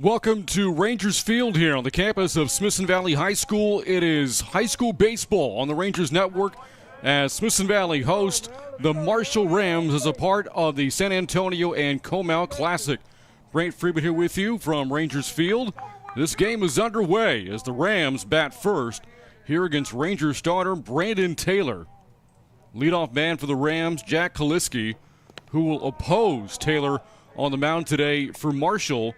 Welcome to Rangers Field here on the campus of Smithson Valley High School. It is high school baseball on the Rangers Network as Smithson Valley hosts the Marshall Rams as a part of the San Antonio and Comal Classic. Brant Freeman here with you from Rangers Field. This game is underway as the Rams bat first here against Rangers starter Brandon Taylor. Leadoff man for the Rams, Jack Kaliski, who will oppose Taylor on the mound today for Marshall.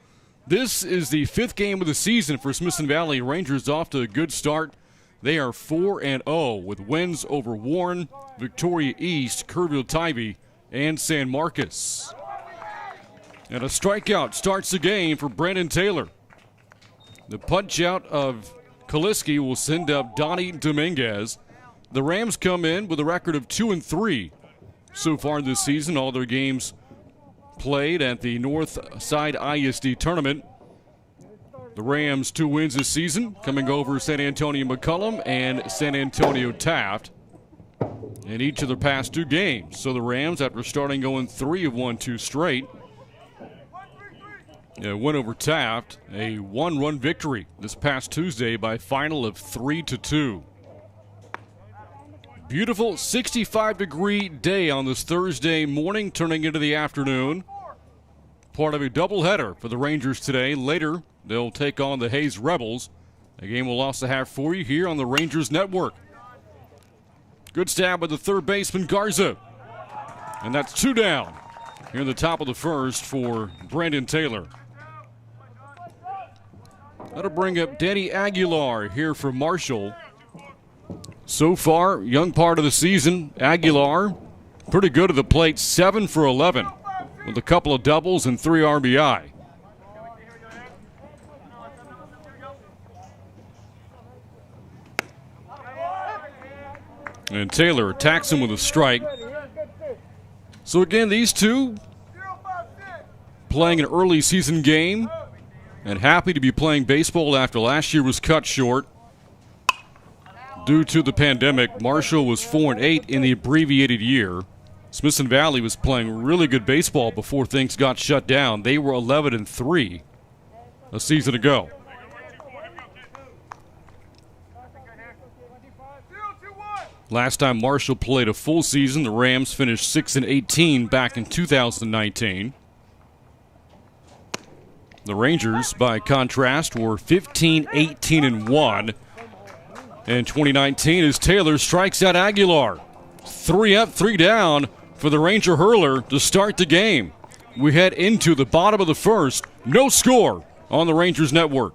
This is the fifth game of the season for Smithson Valley. Rangers off to a good start. They are 4-0 with wins over Warren, Victoria East, Kerrville-Tivy, and San Marcos. And a strikeout starts the game for Brandon Taylor. The punch out of Kaliski will send up Donnie Dominguez. The Rams come in with a record of 2-3 so far this season. All their games played at the North Side ISD tournament. The Rams 2 wins this season, coming over San Antonio McCullum and San Antonio Taft in each of their past 2 games. So the Rams, after starting going 3 have won 2 straight. A win over Taft, a 1-run victory this past Tuesday by a final of 3-2. Beautiful 65-degree day on this Thursday morning, turning into the afternoon. Part of a doubleheader for the Rangers today. Later, they'll take on the Hayes Rebels. A game we'll also have for you here on the Rangers Network. Good stab by the third baseman, Garza. And that's 2 down here in the top of the first for Brandon Taylor. That'll bring up Danny Aguilar here for Marshall. So far, young part of the season, Aguilar pretty good at the plate, 7 for 11 with a couple of doubles and 3 RBI. And Taylor attacks him with a strike. So again, these two playing an early season game and happy to be playing baseball after last year was cut short due to the pandemic. Marshall was 4-8 in the abbreviated year. Smithson Valley was playing really good baseball before things got shut down. They were 11-3 a season ago. Last time Marshall played a full season, the Rams finished 6-18 back in 2019. The Rangers, by contrast, were 15-18-1. In 2019, as Taylor strikes out Aguilar. 3 up, 3 down for the Ranger hurler to start the game. We head into the bottom of the first. No score on the Rangers Network.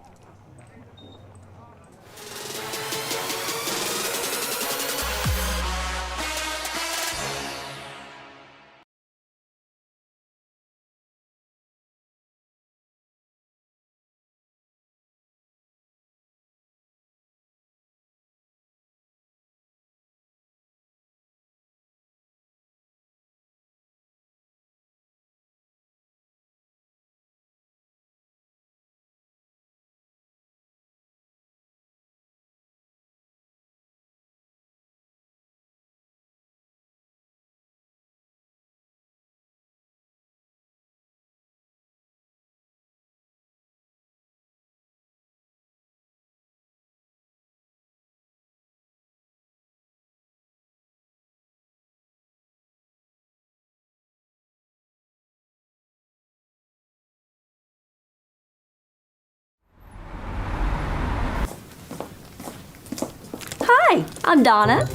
Hi, I'm Donna.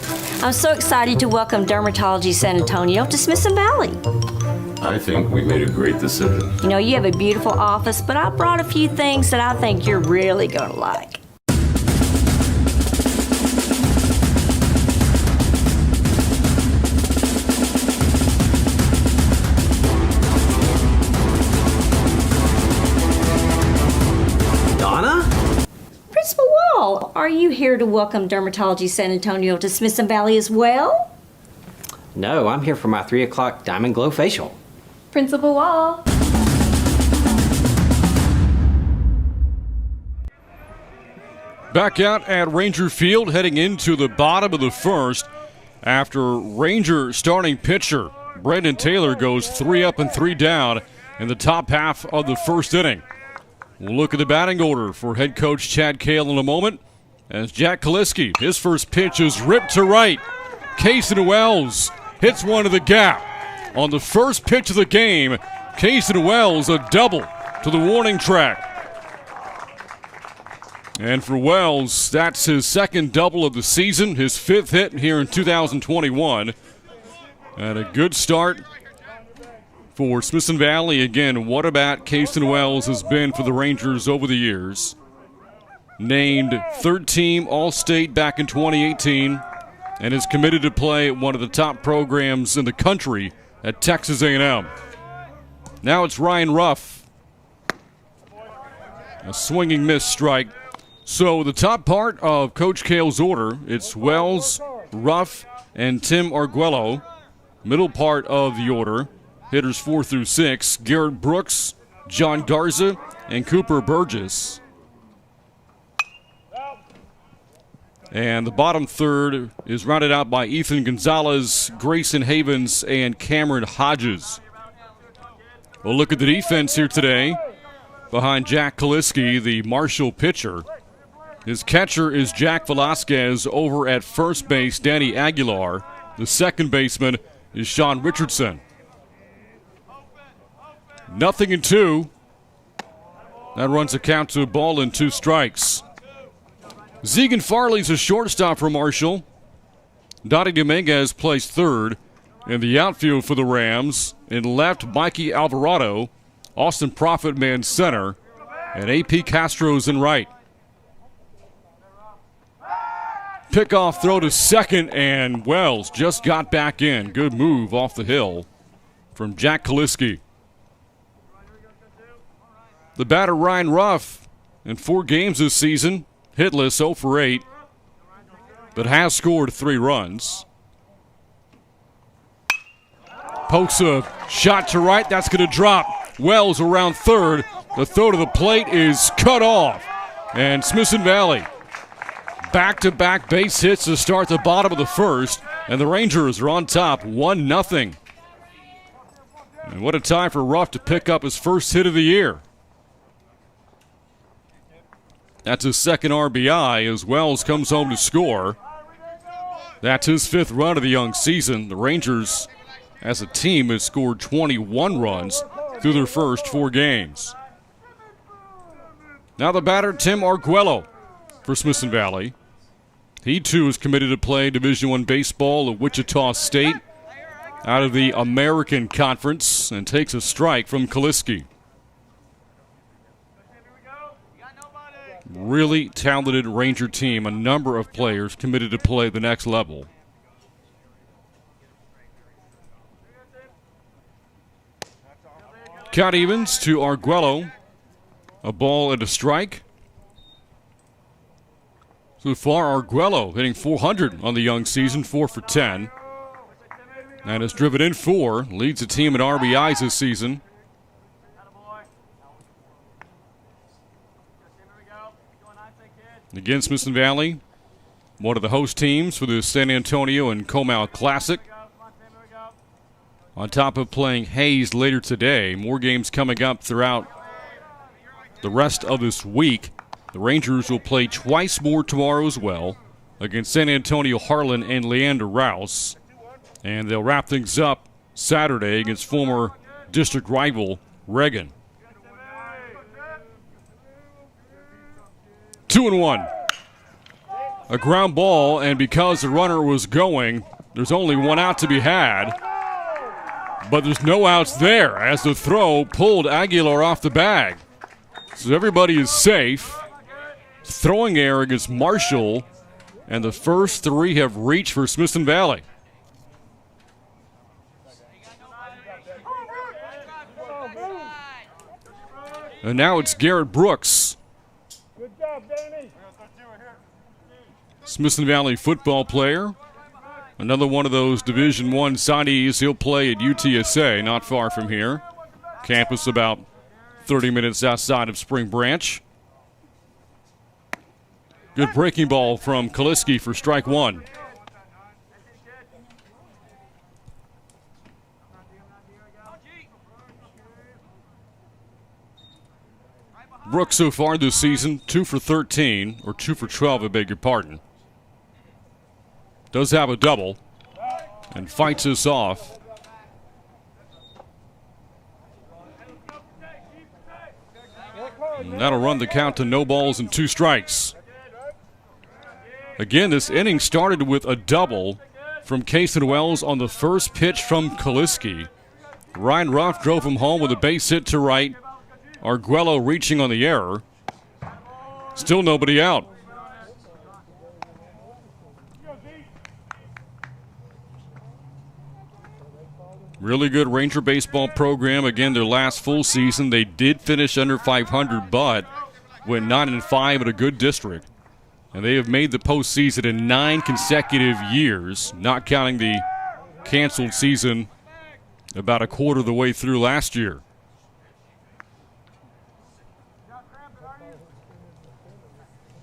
I'm so excited to welcome Dermatology San Antonio to Smithson Valley. I think we made a great decision. You know, you have a beautiful office, but I brought a few things that I think you're really going to like. Principal Wall, are you here to welcome Dermatology San Antonio to Smithson Valley as well? No, I'm here for my 3 o'clock Diamond Glow facial. Principal Wall. Back out at Ranger Field, heading into the bottom of the first after Ranger starting pitcher Brandon Taylor goes 3 up and 3 down in the top half of the first inning. We'll look at the batting order for head coach Chad Cale in a moment. As Jack Kaliski, his first pitch is ripped to right. Cason Wells hits one to the gap. On the first pitch of the game, Cason Wells a double to the warning track. And for Wells, that's his second double of the season, his fifth hit here in 2021. And a good start for Smithson Valley. Again, what about Cason Wells has been for the Rangers over the years. Named third team All-State back in 2018 and is committed to play at one of the top programs in the country at Texas A&M. Now it's Ryan Ruff. A swinging miss strike. So the top part of Coach Cale's order, it's Wells, Ruff, and Tim Arguello. Middle part of the order, hitters 4 through 6, Garrett Brooks, John Garza, and Cooper Burgess. And the bottom third is rounded out by Ethan Gonzalez, Grayson Havens, and Cameron Hodges. We'll look at the defense here today. Behind Jack Kaliski, the Marshall pitcher. His catcher is Jack Velasquez. Over at first base, Danny Aguilar. The second baseman is Sean Richardson. 0-2. That runs a count to a ball and 2 strikes. Zegan Farley's a shortstop for Marshall. Dottie Dominguez plays third. In the outfield for the Rams, in left, Mikey Alvarado. Austin Profitman center. And A.P. Castro's in right. Pickoff throw to second, and Wells just got back in. Good move off the hill from Jack Kaliski. The batter, Ryan Ruff, in 4 games this season, hitless, 0 for 8, but has scored 3 runs. Pokes a shot to right. That's going to drop. Wells around third. The throw to the plate is cut off. And Smithson Valley back-to-back base hits to start the bottom of the first, and the Rangers are on top 1-0. And what a time for Ruff to pick up his first hit of the year. That's his second RBI as Wells comes home to score. That's his 5th run of the young season. The Rangers, as a team, have scored 21 runs through their first 4 games. Now the batter, Tim Arguello for Smithson Valley. He, too, is committed to play Division I baseball at Wichita State out of the American Conference and takes a strike from Kaliski. Really talented Ranger team, a number of players committed to play the next level. Count evens to Arguello. A ball and a strike. So far, Arguello hitting .400 on the young season, 4 for 10. And has driven in 4, leads the team in RBIs this season. Again, Smithson Valley, one of the host teams for the San Antonio and Comal Classic. On top of playing Hayes later today, more games coming up throughout the rest of this week. The Rangers will play twice more tomorrow as well against San Antonio Harlan and Leander Rouse. And they'll wrap things up Saturday against former district rival Reagan. 2-1. A ground ball, and because the runner was going, there's only 1 out to be had. But there's no outs there as the throw pulled Aguilar off the bag. So everybody is safe. Throwing error against Marshall, and the first 3 have reached for Smithson Valley. And now it's Garrett Brooks. Good job, Danny. Smithson Valley football player. Another one of those Division I signees. He'll play at UTSA, not far from here. Campus about 30 minutes outside of Spring Branch. Good breaking ball from Kaliski for strike 1. Brooks so far this season, 2 for 13, or 2 for 12, I beg your pardon. Does have a double and fights us off. And that'll run the count to no balls and 2 strikes. Again, this inning started with a double from Cason Wells on the first pitch from Kaliski. Ryan Ruff drove him home with a base hit to right. Arguello reaching on the error. Still nobody out. Really good Ranger baseball program. Again, their last full season, they did finish under 500, but went 9-5 at a good district. And they have made the postseason in 9 consecutive years, not counting the canceled season about a quarter of the way through last year.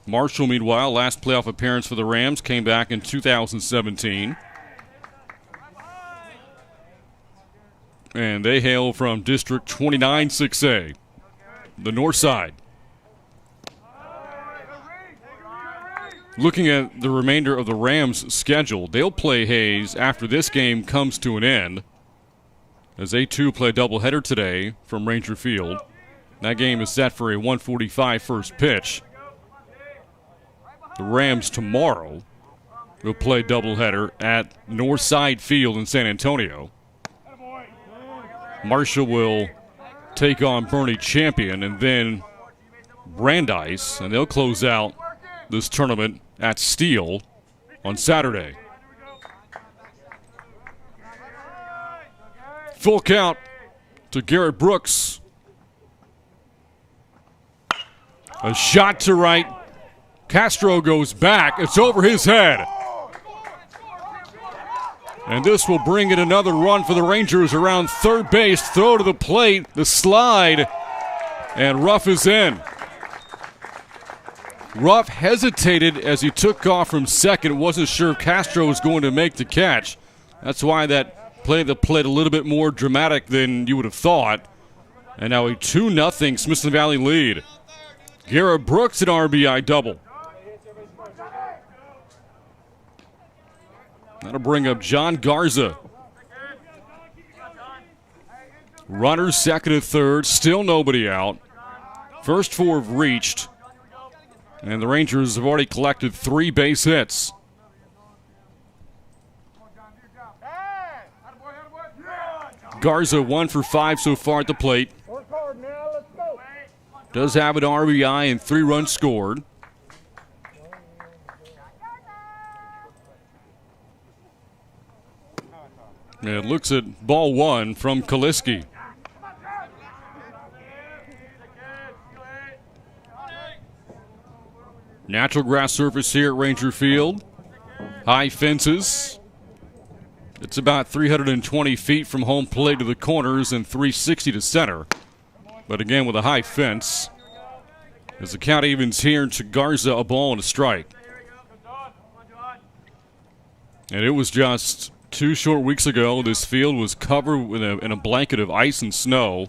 Marshall, meanwhile, last playoff appearance for the Rams, came back in 2017. And they hail from District 29 6A, the north side. Looking at the remainder of the Rams' schedule, they'll play Hayes after this game comes to an end, as they too play a doubleheader today from Ranger Field. That game is set for a 1:45 first pitch. The Rams tomorrow will play doubleheader at Northside Field in San Antonio. Marshall will take on Bernie Champion and then Brandeis, and they'll close out this tournament at Steele on Saturday. Full count to Garrett Brooks. A shot to right. Castro goes back. It's over his head. And this will bring in another run for the Rangers around third base. Throw to the plate, the slide, and Ruff is in. Ruff hesitated as he took off from second. Wasn't sure if Castro was going to make the catch. That's why that play played a little bit more dramatic than you would have thought. And now a 2-0 Smithson Valley lead. Garrett Brooks an RBI double. That'll bring up John Garza. Runners second and third, still nobody out. First 4 have reached. And the Rangers have already collected 3 base hits. Garza 1 for 5 so far at the plate. Does have an RBI and 3 runs scored. And it looks at ball 1 from Kaliski. Natural grass surface here at Ranger Field. High fences. It's about 320 feet from home plate to the corners and 360 to center. But again, with a high fence, as the count evens here to Garza, a ball and a strike. And it was just 2 short weeks ago, this field was covered in a blanket of ice and snow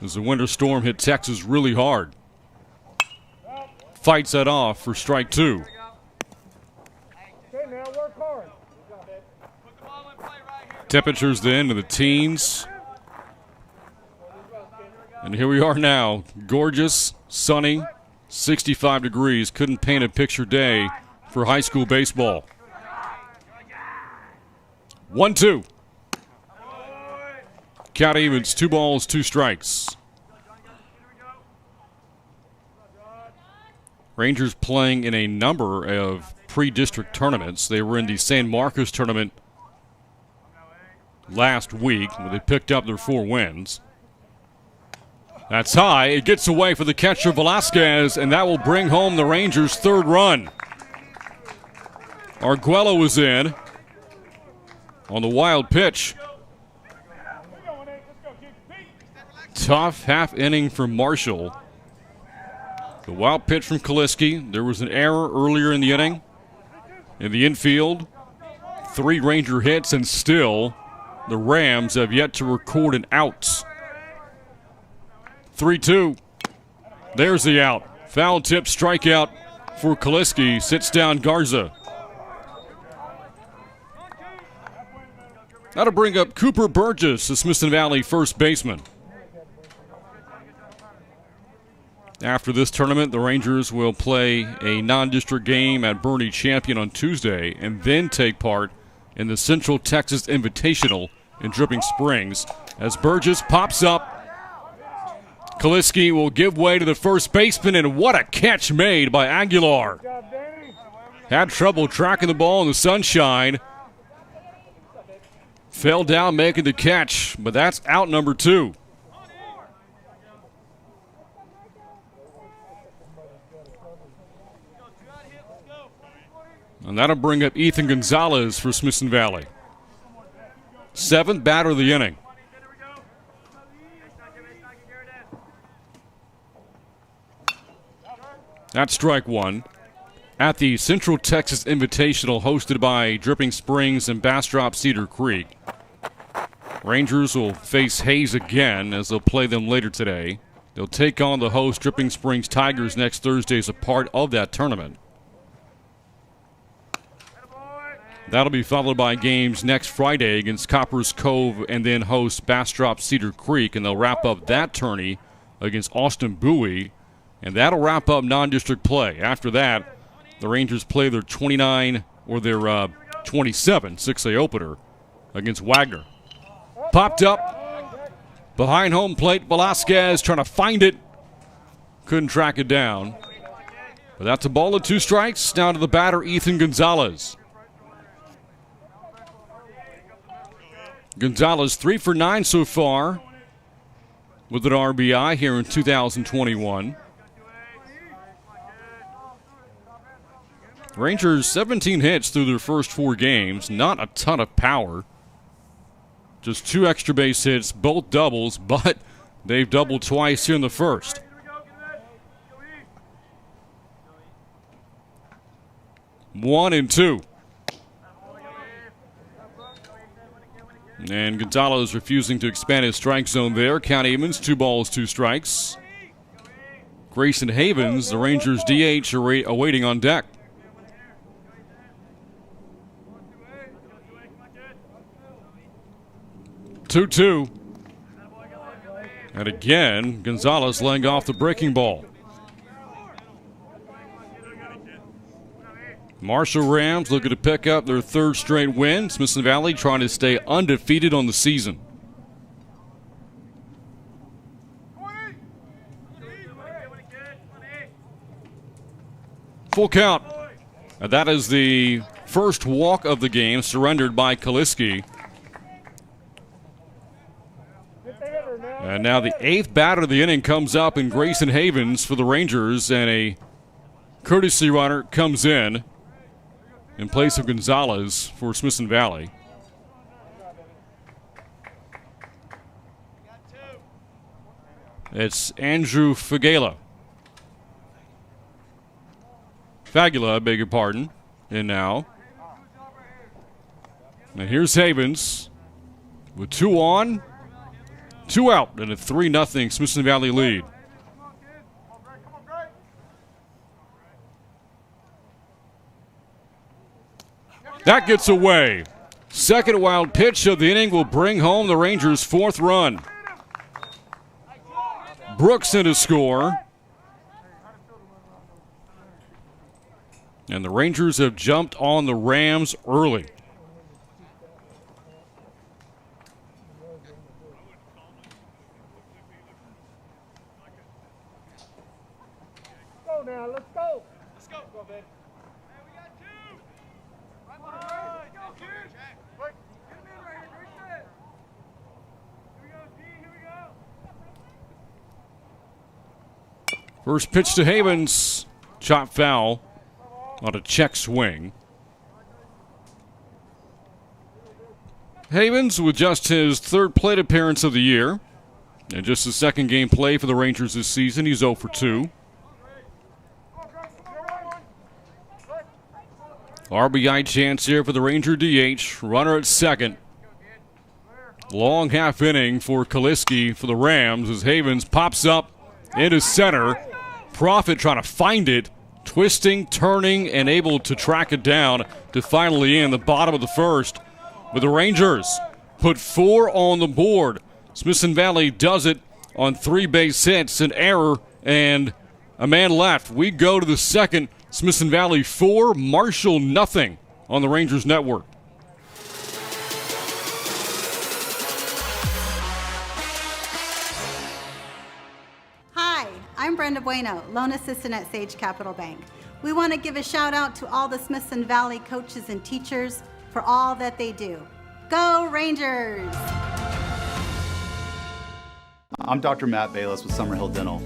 as the winter storm hit Texas really hard. Fights that off for strike 2. Temperatures then in the teens. And here we are now. Gorgeous, sunny, 65 degrees. Couldn't paint a picture day for high school baseball. 1-2. Count evens, 2 balls, 2 strikes. Rangers playing in a number of pre-district tournaments. They were in the San Marcos tournament last week where they picked up their 4 wins. That's high. It gets away for the catcher Velasquez, and that will bring home the Rangers' 3rd run. Arguello was in on the wild pitch. Tough half inning for Marshall. The wild pitch from Kaliski. There was an error earlier in the inning. In the infield, 3 Ranger hits, and still the Rams have yet to record an out. 3-2. There's the out. Foul tip strikeout for Kaliski. Sits down Garza. That'll bring up Cooper Burgess, the Smithson Valley first baseman. After this tournament, the Rangers will play a non-district game at Bernie Champion on Tuesday and then take part in the Central Texas Invitational in Dripping Springs. As Burgess pops up, Kaliski will give way to the first baseman, and what a catch made by Aguilar. Had trouble tracking the ball in the sunshine. Fell down making the catch, but that's out number 2. And that'll bring up Ethan Gonzalez for Smithson Valley. 7th batter of the inning. That's strike 1. At the Central Texas Invitational hosted by Dripping Springs and Bastrop Cedar Creek, Rangers will face Hayes again as they'll play them later today. They'll take on the host Dripping Springs Tigers next Thursday as a part of that tournament. That'll be followed by games next Friday against Coppers Cove and then host Bastrop Cedar Creek, and they'll wrap up that tourney against Austin Bowie, and that'll wrap up non-district play. After that, the Rangers play their 29 or their 27 6A opener against Wagner. Popped up behind home plate. Velasquez trying to find it. Couldn't track it down. But that's a ball of 2 strikes. Now to the batter, Ethan Gonzalez. Gonzalez 3 for 9 so far with an RBI here in 2021. Rangers 17 hits through their first 4 games. Not a ton of power. Just 2 extra base hits, both doubles, but they've doubled twice here in the first. One and 2. And Gonzalez refusing to expand his strike zone there. Count evens, 2 balls, 2 strikes. Grayson Havens, the Rangers DH, awaiting on deck. 2-2. And again, Gonzalez laying off the breaking ball. Marshall Rams looking to pick up their 3rd straight win. Smithson Valley trying to stay undefeated on the season. Full count. And that is the first walk of the game, surrendered by Kaliski. And now the 8th batter of the inning comes up in Grayson Havens for the Rangers, and a courtesy runner comes in place of Gonzalez for Smithson Valley. It's Andrew Fagula. I beg your pardon. And now. And here's Havens with 2 on, 2 out, and a 3-0 Smithson Valley lead. That gets away. Second wild pitch of the inning will bring home the Rangers' 4th run. Brooks in to score. And the Rangers have jumped on the Rams early. Go now, let's go. Let's go. Go, babe. Hey, we got 2. Right behind. Go, kid. Wait. Get him in right here. Great set. Here we go, G. Here we go. First pitch to Havens. Chop foul on a check swing. Havens with just his 3rd plate appearance of the year. And just his 2nd game play for the Rangers this season. He's 0 for 2. RBI chance here for the Ranger DH. Runner at 2nd. Long half inning for Kaliski for the Rams as Havens pops up into center. Profit trying to find it, twisting, turning, and able to track it down to finally end the bottom of the first. But the Rangers put 4 on the board. Smithson Valley does it on 3 base hits, an error, and a man left. We go to the second. Smithson Valley 4, Marshall nothing on the Rangers Network. Hi, I'm Brenda Bueno, loan assistant at Sage Capital Bank. We want to give a shout out to all the Smithson Valley coaches and teachers for all that they do. Go Rangers! I'm Dr. Matt Bayless with Summerhill Dental.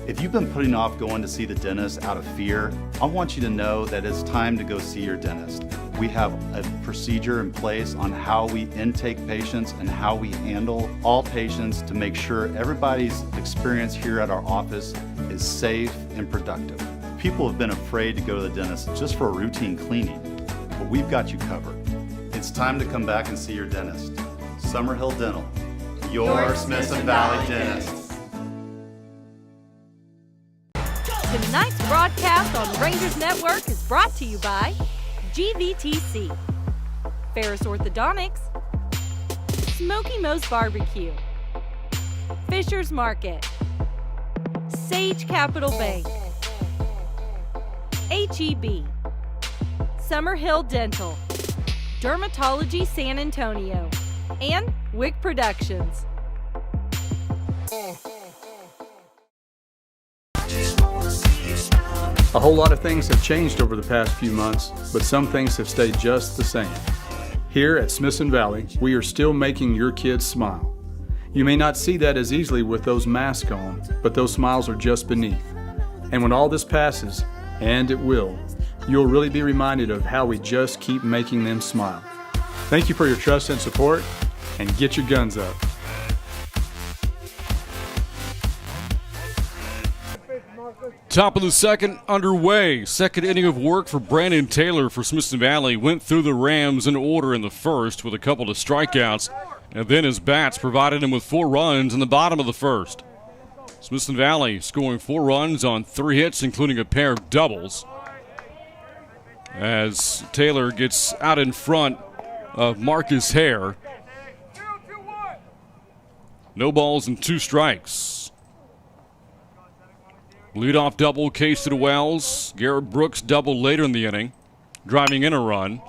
If you've been putting off going to see the dentist out of fear, I want you to know that it's time to go see your dentist. We have a procedure in place on how we intake patients and how we handle all patients to make sure everybody's experience here at our office is safe and productive. People have been afraid to go to the dentist just for a routine cleaning, but we've got you covered. It's time to come back and see your dentist. Summerhill Dental, your Smithson Valley dentist. Tonight's broadcast on Rangers Network is brought to you by GVTC, Ferris Orthodontics, Smoky Moe's Barbecue, Fisher's Market, Sage Capital Bank, HEB, Summerhill Dental, Dermatology San Antonio, and Wick Productions. A whole lot of things have changed over the past few months, but some things have stayed just the same. Here at Smithson Valley, we are still making your kids smile. You may not see that as easily with those masks on, but those smiles are just beneath. And when all this passes, and it will, you'll really be reminded of how we just keep making them smile. Thank you for your trust and support, and get your guns up. Top of the second underway. Second inning of work for Brandon Taylor for Smithson Valley. Went through the Rams in order in the first with a couple of strikeouts. And then his bats provided him with 4 runs in the bottom of the first. Smithson Valley scoring 4 runs on 3 hits, including a pair of doubles. As Taylor gets out in front of Marcus Hare. No balls and 2 strikes. Leadoff double, Case to the Wells. Garrett Brooks double later in the inning, driving in a run.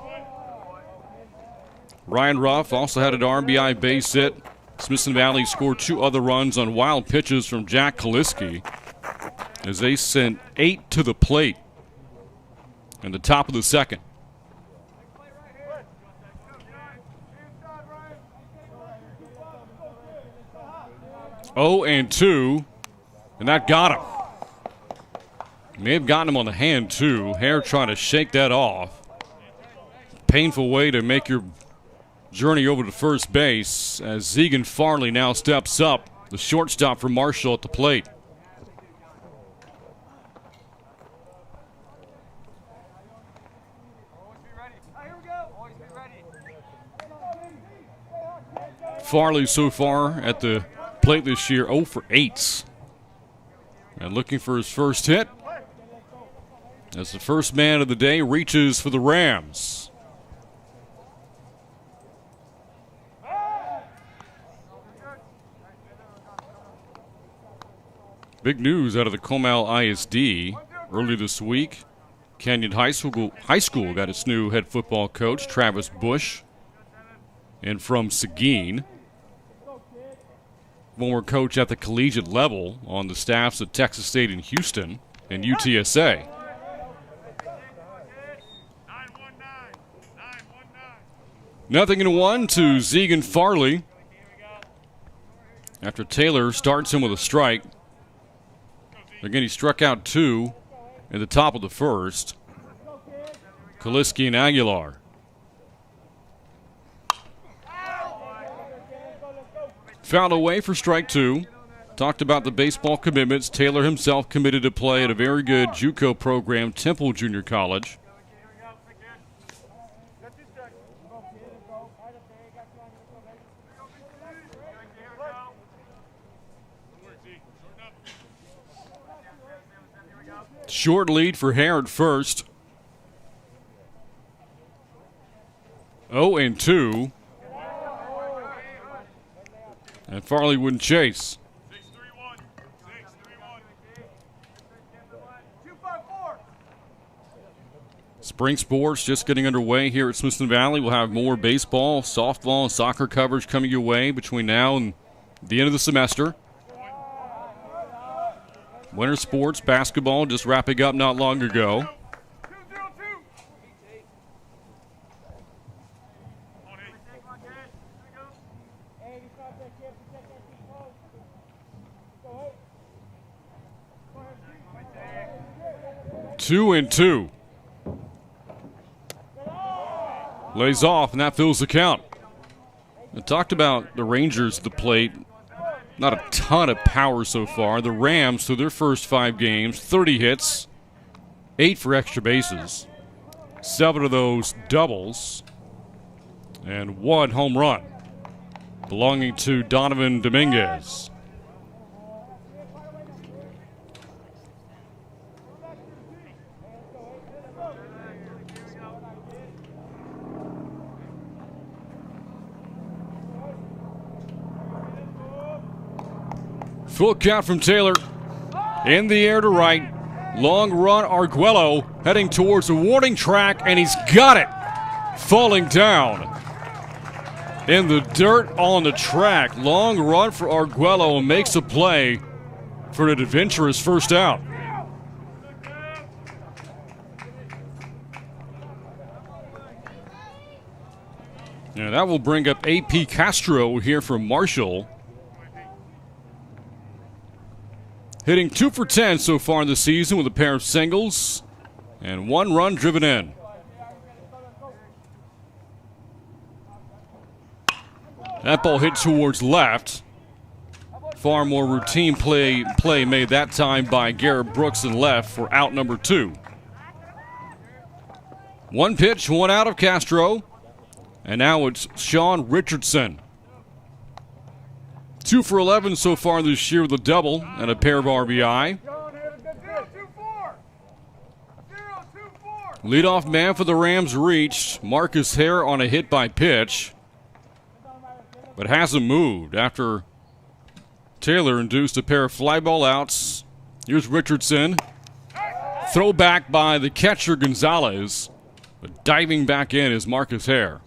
Ryan Ruff also had an RBI base hit. Smithson Valley scored 2 other runs on wild pitches from Jack Kaliski as they sent 8 to the plate in the top of the second. Oh, and 2, and that got him. May have gotten him on the hand, too. Hare trying to shake that off. Painful way to make your journey over to first base as Zegan Farley now steps up, the shortstop for Marshall at the plate. Farley so far at the plate this year, 0 for 8. And looking for his first hit, as the first man of the day reaches for the Rams. Big news out of the Comal ISD early this week. Canyon High School got its new head football coach, Travis Bush, and from Seguin. Former coach at the collegiate level on the staffs at Texas State and Houston and UTSA. Nothing in 1 to Zegan Farley after Taylor starts him with a strike. Again, he struck out 2 in the top of the first. Kaliski and Aguilar. Fouled away for strike 2. Talked about the baseball commitments. Taylor himself committed to play at a very good JUCO program, Temple Junior College. Short lead for Hare at first. 0-2. And Farley wouldn't chase. 6-3-1. 6-3-1. 2-5-4. Spring sports just getting underway here at Smithson Valley. We'll have more baseball, softball, and soccer coverage coming your way between now and the end of the semester. Winter sports, basketball, just wrapping up not long ago. 2-2. Lays off, and that fills the count. I talked about the Rangers at the plate. Not a ton of power so far. The Rams, through their first 5 games, 30 hits, 8 for extra bases. 7 of those doubles, and 1 home run belonging to Donovan Dominguez. Full count from Taylor. In the air to right. Long run, Arguello heading towards the warning track, and he's got it. Falling down in the dirt on the track. Long run for Arguello, and makes a play for an adventurous first out. And that will bring up A.P. Castro here from Marshall. Hitting 2 for 10 so far in the season with a pair of singles and 1 run driven in. That ball hit towards left. Far more routine play made that time by Garrett Brooks in left for out number 2. 1 pitch, 1 out of Castro. And now it's Sean Richardson. 2 for 11 so far this year with a double and a pair of RBI. Leadoff man for the Rams reached. Marcus Hare on a hit by pitch, but hasn't moved after Taylor induced a pair of fly ball outs. Here's Richardson. Throw back by the catcher Gonzalez, but diving back in is Marcus Hare.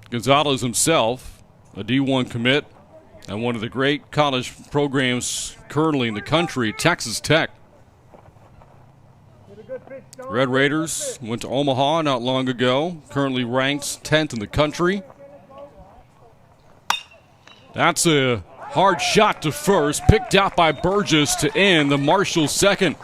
Gonzalez himself, a D1 commit, and one of the great college programs currently in the country, Texas Tech. Red Raiders went to Omaha not long ago, currently ranked 10th in the country. That's a hard shot to first, picked out by Burgess to end the Marshall second.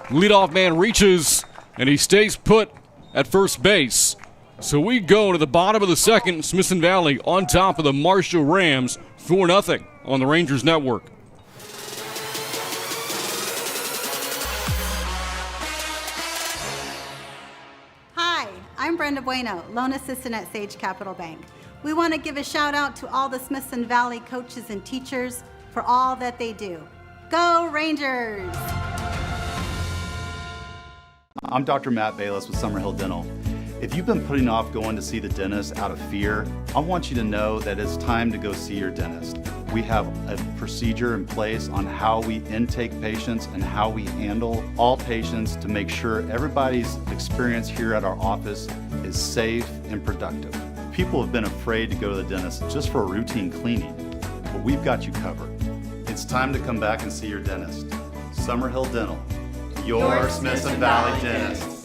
Leadoff man reaches, and he stays put at first base. So we go to the bottom of the second. Smithson Valley on top of the Marshall Rams, 4-0 on the Rangers Network. Hi, I'm Brenda Bueno, loan assistant at Sage Capital Bank. We want to give a shout out to all the Smithson Valley coaches and teachers for all that they do. Go Rangers! I'm Dr. Matt Bayless with Summerhill Dental. If you've been putting off going to see the dentist out of fear, I want you to know that it's time to go see your dentist. We have a procedure in place on how we intake patients and how we handle all patients to make sure everybody's experience here at our office is safe and productive. People have been afraid to go to the dentist just for a routine cleaning, but we've got you covered. It's time to come back and see your dentist. Summerhill Dental, your Smithson Valley dentist.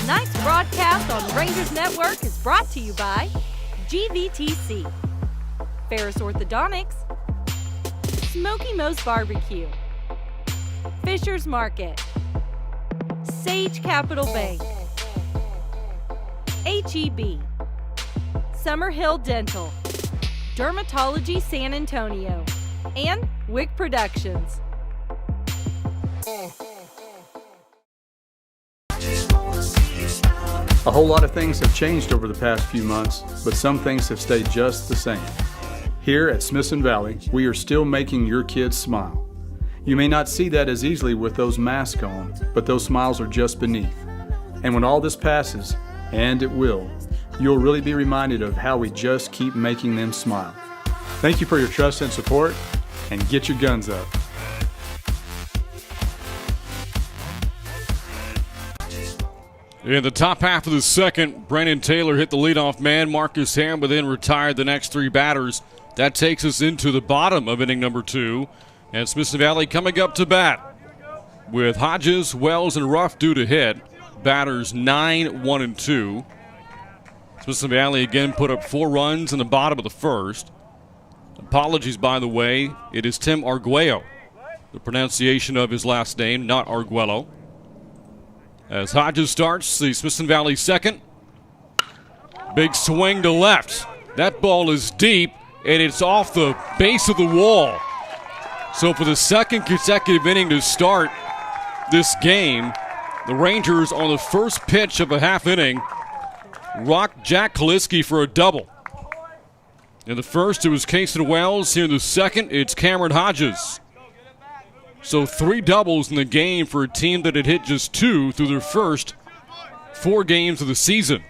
Tonight's broadcast on Rangers Network is brought to you by GVTC, Ferris Orthodontics, Smoky Moe's Barbecue, Fisher's Market, Sage Capital Bank, HEB, Summerhill Dental, Dermatology San Antonio, and Wick Productions. A whole lot of things have changed over the past few months, but some things have stayed just the same. Here at Smithson Valley, we are still making your kids smile. You may not see that as easily with those masks on, but those smiles are just beneath. And when all this passes, and it will, you'll really be reminded of how we just keep making them smile. Thank you for your trust and support, and get your guns up. In the top half of the second, Brandon Taylor hit the leadoff man. Marcus Ham, but then retired the next three batters. That takes us into the bottom of inning number 2. And Smithson Valley coming up to bat with Hodges, Wells, and Ruff due to hit. Batters 9, 1, and 2. Smithson Valley again put up 4 runs in the bottom of the first. Apologies, by the way. It is Tim Arguello. The pronunciation of his last name, not Arguello. As Hodges starts the Smithson Valley second. Big swing to left. That ball is deep, and it's off the base of the wall. So for the second consecutive inning to start this game, the Rangers on the first pitch of a half inning rocked Jack Kaliski for a double. In the first, it was Kason Wells. Here in the second, it's Cameron Hodges. So 3 doubles in the game for a team that had hit just 2 through their first 4 games of the season.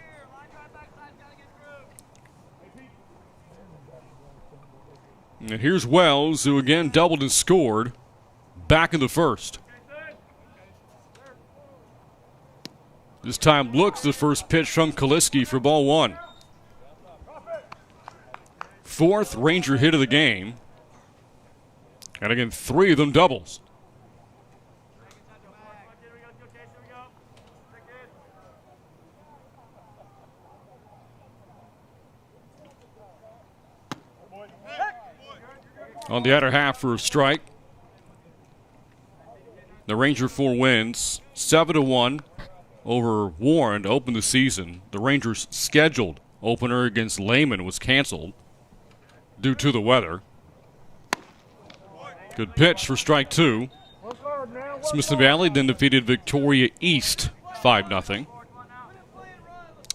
And here's Wells, who again doubled and scored back in the first. This time looks the first pitch from Kaliski for ball 1. 4th Ranger hit of the game. And again, 3 of them doubles. On the other half for a strike. The Ranger 4 wins 7-1 over Warren to open the season. The Rangers' scheduled opener against Lehman was canceled due to the weather. Good pitch for strike 2. Smithson Valley then defeated Victoria East 5-0.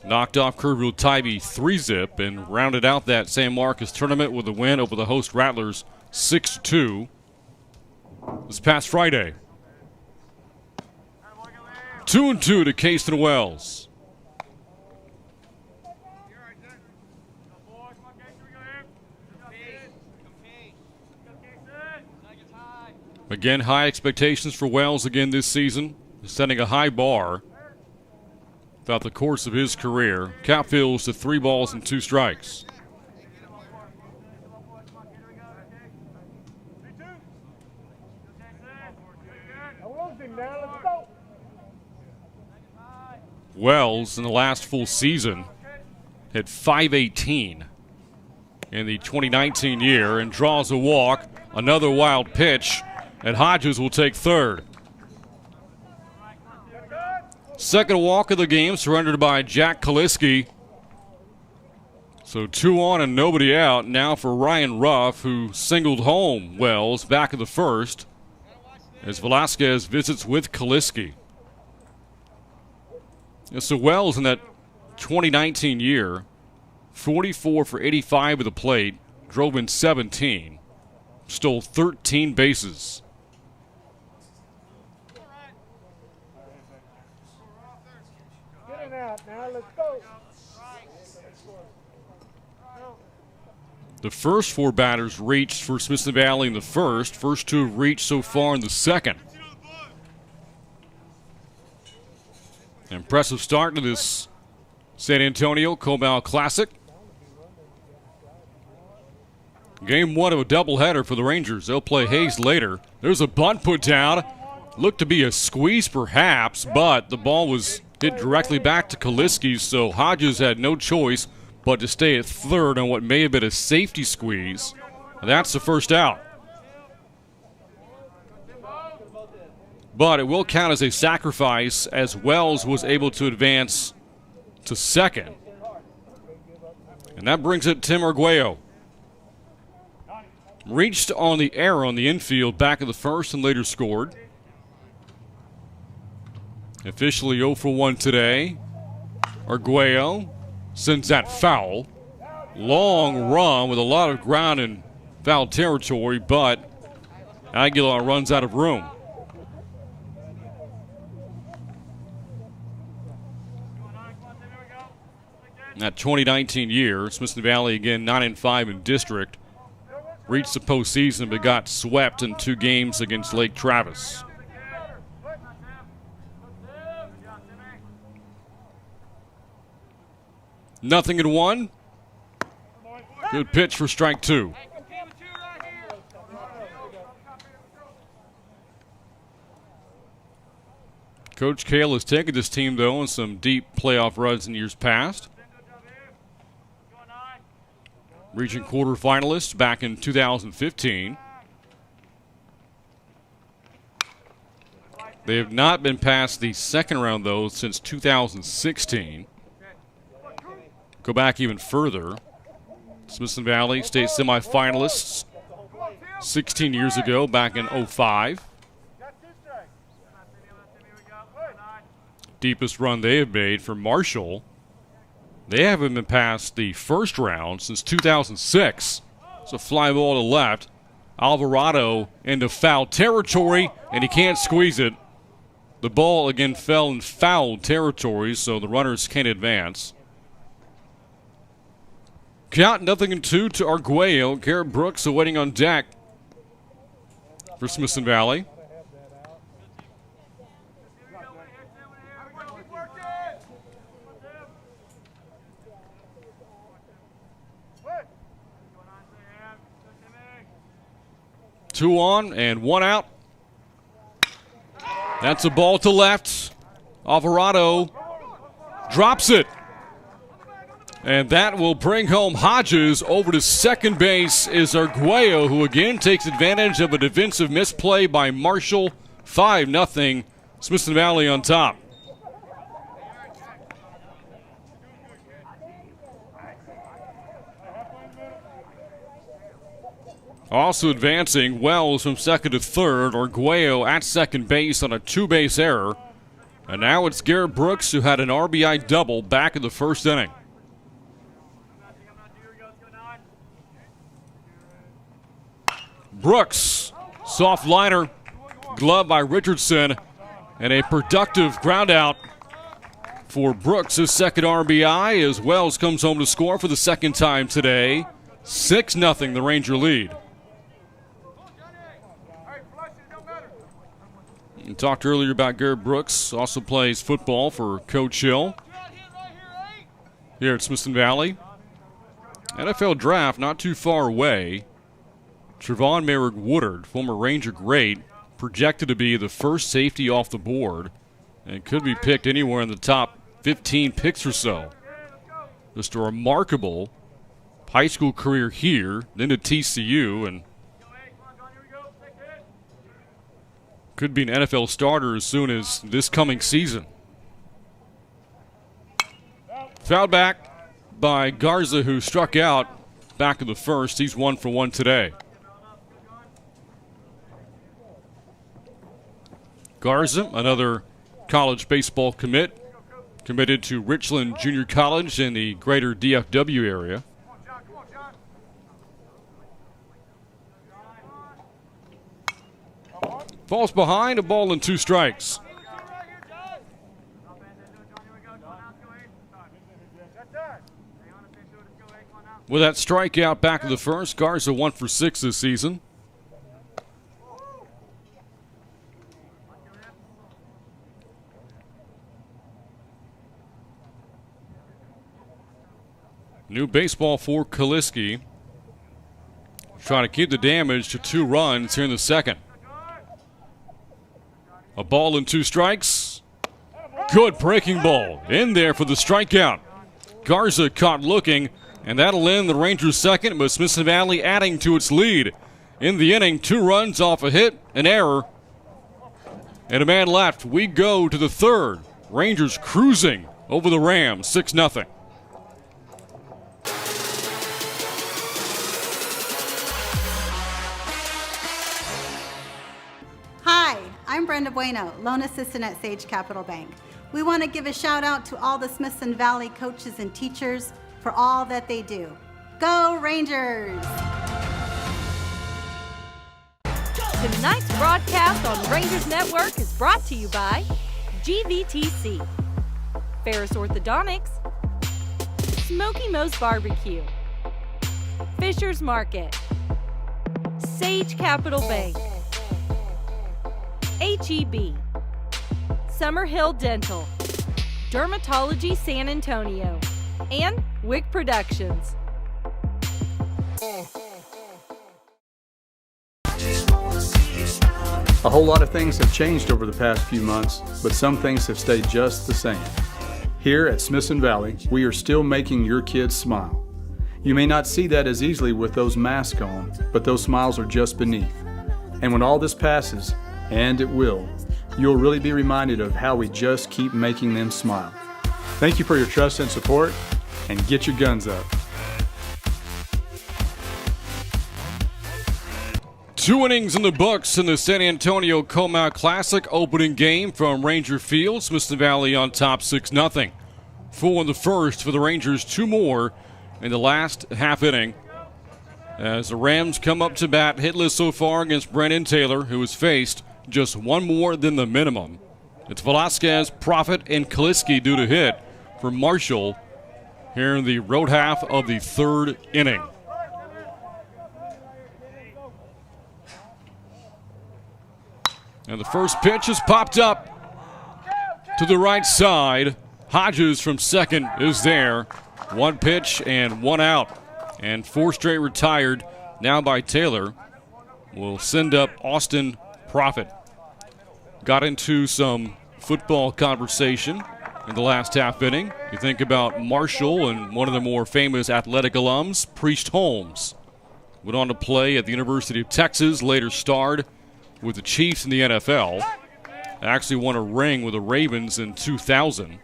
Knocked off Kerrville Tybee 3-zip and rounded out that San Marcos tournament with a win over the host Rattlers 6-2 this past Friday. 2-2 to Kason Wells. Again, high expectations for Wells again this season, setting a high bar throughout the course of his career. Count fills to 3 balls and 2 strikes. Wells, in the last full season, hit .518 in the 2019 year and draws a walk. Another wild pitch, and Hodges will take third. Second walk of the game surrendered by Jack Kaliski. So 2 on and nobody out. Now for Ryan Ruff, who singled home Wells back in the first as Velasquez visits with Kaliski. So Wells in that 2019 year, 44 for 85 at the plate, drove in 17, stole 13 bases. The first 4 batters reached for Smithson Valley in the first. First 2 have reached so far in the second. Impressive start to this San Antonio Comal Classic. Game 1 of a doubleheader for the Rangers. They'll play Hayes later. There's a bunt put down. Looked to be a squeeze perhaps, but the ball was hit directly back to Kaliski, so Hodges had no choice but to stay at third on what may have been a safety squeeze. And that's the first out. But it will count as a sacrifice as Wells was able to advance to second. And that brings it Tim Arguello. Reached on the error on the infield back of the first and later scored. Officially 0 for 1 today. Arguello sends that foul. long run with a lot of ground in foul territory, but Aguilar runs out of room. That 2019 year, Smithson Valley again 9-5 in district, reached the postseason but got swept in 2 games against Lake Travis. Nothing in 1. Good pitch for strike 2. Coach Cale has taken this team, though, on some deep playoff runs in years past. Region quarterfinalists back in 2015. They have not been past the second round, though, since 2016. Go back even further. Smithson Valley state semifinalists 16 years ago, back in 05. Deepest run they have made for Marshall. They haven't been past the first round since 2006. It's a fly ball to left. Alvarado into foul territory, and he can't squeeze it. The ball again fell in foul territory, so the runners can't advance. Count 0-2 to Arguello. Garrett Brooks awaiting on deck for Smithson Valley. Two on and 1 out. That's a ball to left. Alvarado drops it. And that will bring home Hodges. Over to second base is Arguello, who again takes advantage of a defensive misplay by Marshall. 5-0, Smithson Valley on top. Also advancing, Wells from second to third. Arguello at second base on a 2-base error. And now it's Garrett Brooks, who had an RBI double back in the first inning. Brooks, soft liner, glove by Richardson, and a productive ground out for Brooks. His second RBI as Wells comes home to score for the second time today. 6-0 the Ranger lead. We talked earlier about Garrett Brooks, also plays football for Coach Hill here at Smithson Valley. NFL draft not too far away. Trevon Merrick Woodard, former Ranger great, projected to be the first safety off the board and could be picked anywhere in the top 15 picks or so. Just a remarkable high school career here, then to TCU, and could be an NFL starter as soon as this coming season. Fouled back by Garza, who struck out back in the first. He's 1 for 1 today. Garza, another college baseball committed to Richland Junior College in the greater DFW area. Falls behind, a ball and 2 strikes. With that strikeout back in the first, Garza 1 for 6 this season. New baseball for Kaliski. Trying to keep the damage to 2 runs here in the second. A ball and 2 strikes. Good breaking ball in there for the strikeout. Garza caught looking, and that'll end the Rangers' second, but Smithson Valley adding to its lead. In the inning, 2 runs off a hit, an error, and a man left. We go to the third. Rangers cruising over the Rams, 6-0. Hi, I'm Brenda Bueno, loan assistant at Sage Capital Bank. We want to give a shout out to all the Smithson Valley coaches and teachers for all that they do. Go Rangers! Tonight's broadcast on Rangers Network is brought to you by GVTC, Ferris Orthodontics, Smoky Moe's Barbecue, Fisher's Market, Sage Capital Bank, HEB, Summerhill Dental, Dermatology San Antonio, and Wick Productions. A whole lot of things have changed over the past few months, but some things have stayed just the same. Here at Smithson Valley, we are still making your kids smile. You may not see that as easily with those masks on, but those smiles are just beneath. And when all this passes, and it will, you'll really be reminded of how we just keep making them smile. Thank you for your trust and support, and get your guns up. 2 innings in the books in the San Antonio Comal Classic opening game from Ranger Field. Smithson Valley on top 6-0. 4 in the first for the Rangers, 2 more in the last half inning. As the Rams come up to bat hitless so far against Brandon Taylor, who has faced just 1 more than the minimum. It's Velasquez, Profit, and Kaliski due to hit for Marshall here in the road half of the 3rd inning. And the first pitch is popped up to the right side. Hodges from second is there. 1 pitch and 1 out. And 4 straight retired now by Taylor. Will send up Austin Profit. Got into some football conversation in the last half inning. You think about Marshall and one of the more famous athletic alums, Priest Holmes. Went on to play at the University of Texas, later starred with the Chiefs in the NFL. Actually won a ring with the Ravens in 2000.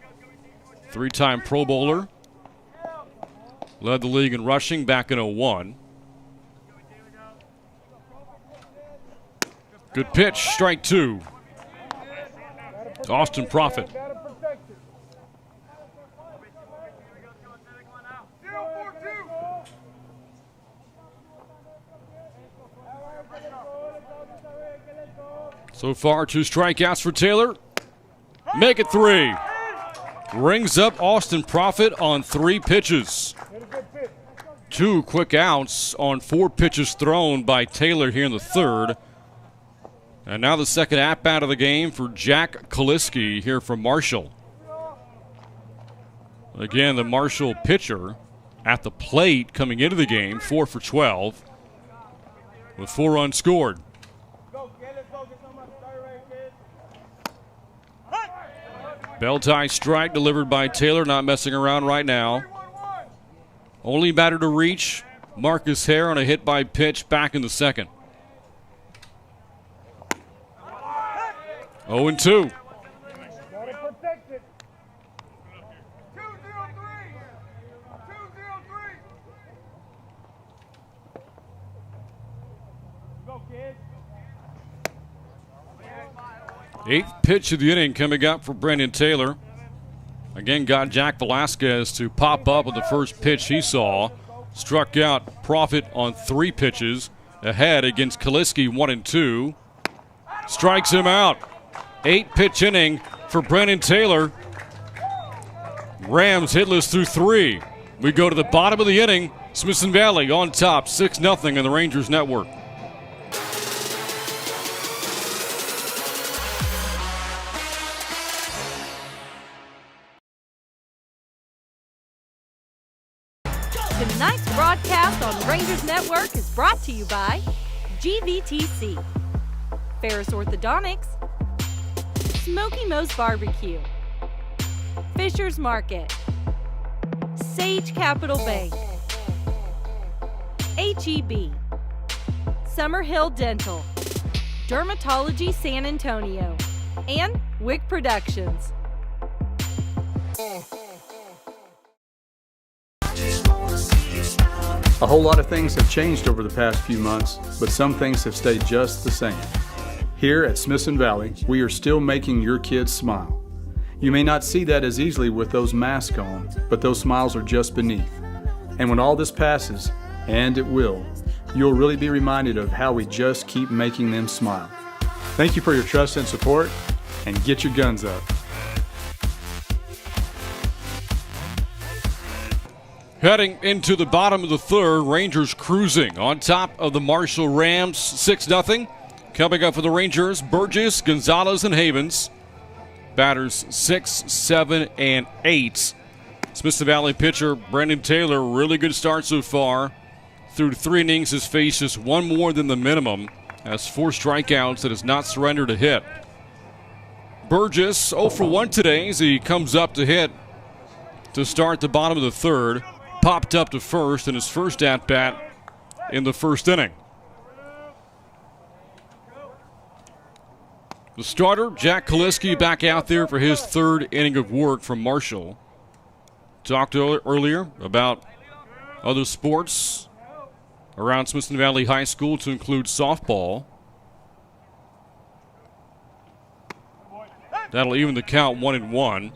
3-time Pro Bowler. Led the league in rushing back in 2001. Good pitch, strike 2. Austin Profit. So far, 2 strikeouts for Taylor. Make it 3. Rings up Austin Profit on 3 pitches. 2 quick outs on 4 pitches thrown by Taylor here in the 3rd. And now the second at-bat of the game for Jack Kaliski here from Marshall. Again, the Marshall pitcher at the plate coming into the game, 4 for 12, with 4 runs scored. Bell tie strike delivered by Taylor, not messing around right now. Only batter to reach, Marcus Hare on a hit by pitch back in the 2nd. 0-2. Eighth pitch of the inning coming up for Brandon Taylor. Again, got Jack Velasquez to pop up with the first pitch he saw. Struck out Profit on 3 pitches. Ahead against Kaliski, 1-2. Strikes him out. 8-pitch inning for Brandon Taylor. Rams hitless through 3. We go to the bottom of the inning. Smithson Valley on top, 6-0 in the Rangers Network. Tonight's broadcast on Rangers Network is brought to you by GVTC, Ferris Orthodontics, Smoky Moe's Barbecue, Fisher's Market, Sage Capital Bank, HEB, Summerhill Dental, Dermatology San Antonio, and Wick Productions. A whole lot of things have changed over the past few months, but some things have stayed just the same. Here at Smithson Valley, we are still making your kids smile. You may not see that as easily with those masks on, but those smiles are just beneath. And when all this passes, and it will, you'll really be reminded of how we just keep making them smile. Thank you for your trust and support, and get your guns up. Heading into the bottom of the third, Rangers cruising on top of the Marshall Rams 6-0. Coming up for the Rangers, Burgess, Gonzalez, and Havens. Batters 6, 7, and 8. Smithson Valley pitcher Brandon Taylor, really good start so far. Through 3 innings, has faced just 1 more than the minimum. Has 4 strikeouts and has not surrendered a hit. Burgess 0 for 1 today as he comes up to hit to start the bottom of the third. Popped up to first in his first at-bat in the first inning. The starter, Jack Kaliski, back out there for his 3rd inning of work from Marshall. Talked earlier about other sports around Smithson Valley High School to include softball. That'll even the count 1-1.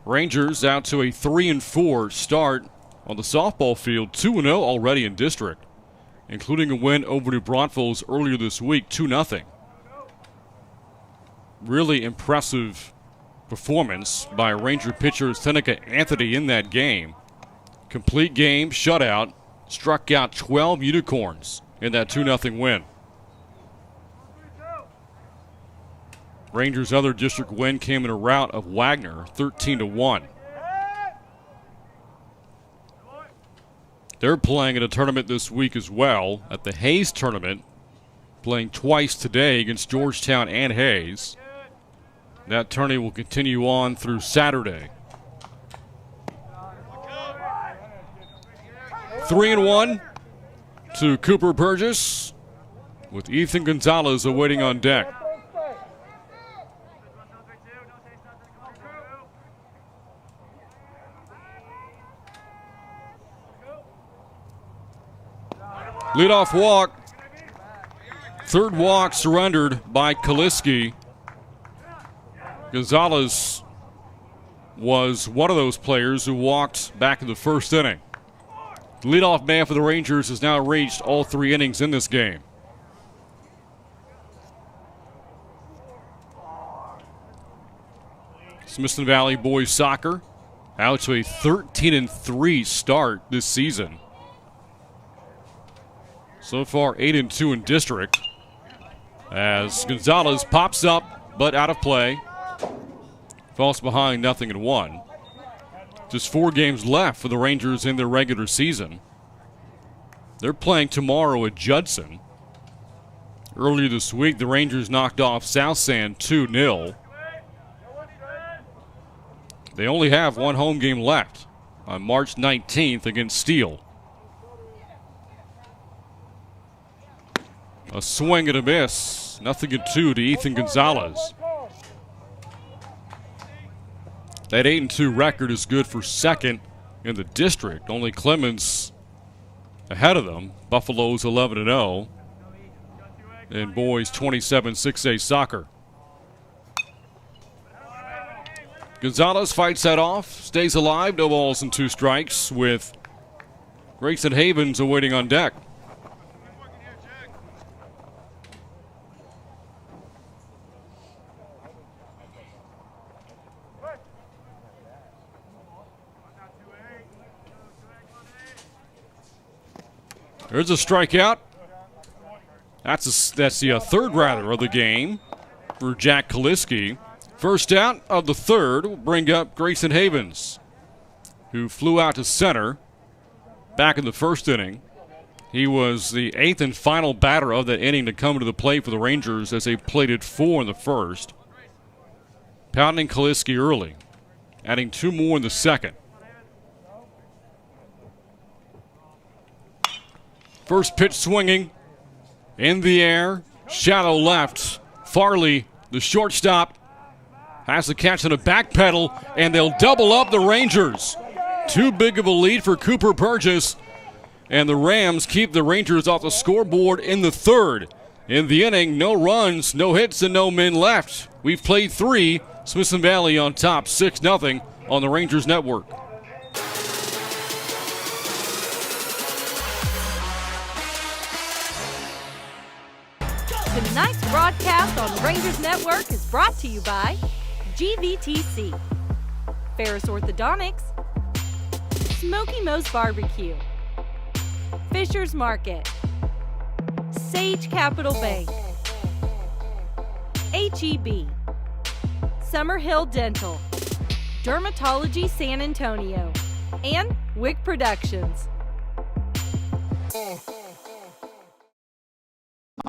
Rangers out to a 3-4 start on the softball field, 2-0 already in district, including a win over New Braunfels earlier this week, 2-0. Really impressive performance by Ranger pitcher Seneca Anthony in that game. Complete game, shutout, struck out 12 unicorns in that 2-0 win. Rangers' other district win came in a rout of Wagner, 13-1. They're playing at a tournament this week as well, at the Hayes tournament, playing twice today against Georgetown and Hayes. That tourney will continue on through Saturday. 3-1 to Cooper Burgess, with Ethan Gonzalez awaiting on deck. Leadoff walk. 3rd walk surrendered by Kaliski. Gonzalez was one of those players who walked back in the first inning. The leadoff man for the Rangers has now reached all 3 innings in this game. Smithson Valley boys soccer out to a 13-3 start this season. So far, 8-2 in district. As Gonzalez pops up, but out of play. Falls behind 0-1. Just 4 games left for the Rangers in their regular season. They're playing tomorrow at Judson. Earlier this week, the Rangers knocked off South Sand 2-0. They only have 1 home game left on March 19th against Steele. A swing and a miss. 0-2 to Ethan Gonzalez. That 8-2 record is good for 2nd in the district. Only Clemens ahead of them. Buffalo's 11-0. And boys 27-6A soccer. Gonzalez fights that off. Stays alive. No balls and 2 strikes with Grayson Havens awaiting on deck. There's a strikeout. That's the 3rd rather of the game for Jack Kaliski. First out of the 3rd will bring up Grayson Havens, who flew out to center back in the first inning. He was the 8th and final batter of that inning to come to the plate for the Rangers as they plated 4 in the first. Pounding Kaliski early, adding 2 more in the second. First pitch swinging in the air, shallow left. Farley, the shortstop, has the catch on a back pedal, and they'll double up the Rangers. Too big of a lead for Cooper Burgess, and the Rams keep the Rangers off the scoreboard in the 3rd. In the inning, no runs, no hits, and no men left. We've played 3. Smithson Valley on top, 6-0 on the Rangers Network. Tonight's broadcast on Rangers Network is brought to you by GVTC, Ferris Orthodontics, Smoky Moe's Barbecue, Fisher's Market, Sage Capital Bank, HEB, Summerhill Dental, Dermatology San Antonio, and Wick Productions.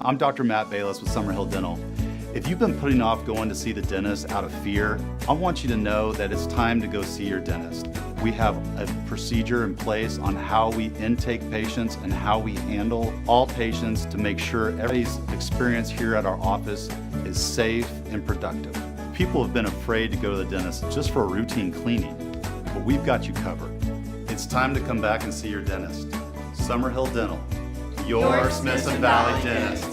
I'm Dr. Matt Bayless with Summerhill Dental. If you've been putting off going to see the dentist out of fear, I want you to know that it's time to go see your dentist. We have a procedure in place on how we intake patients and how we handle all patients to make sure everybody's experience here at our office is safe and productive. People have been afraid to go to the dentist just for a routine cleaning, but we've got you covered. It's time to come back and see your dentist. Summerhill Dental, your Smithson Valley dentist.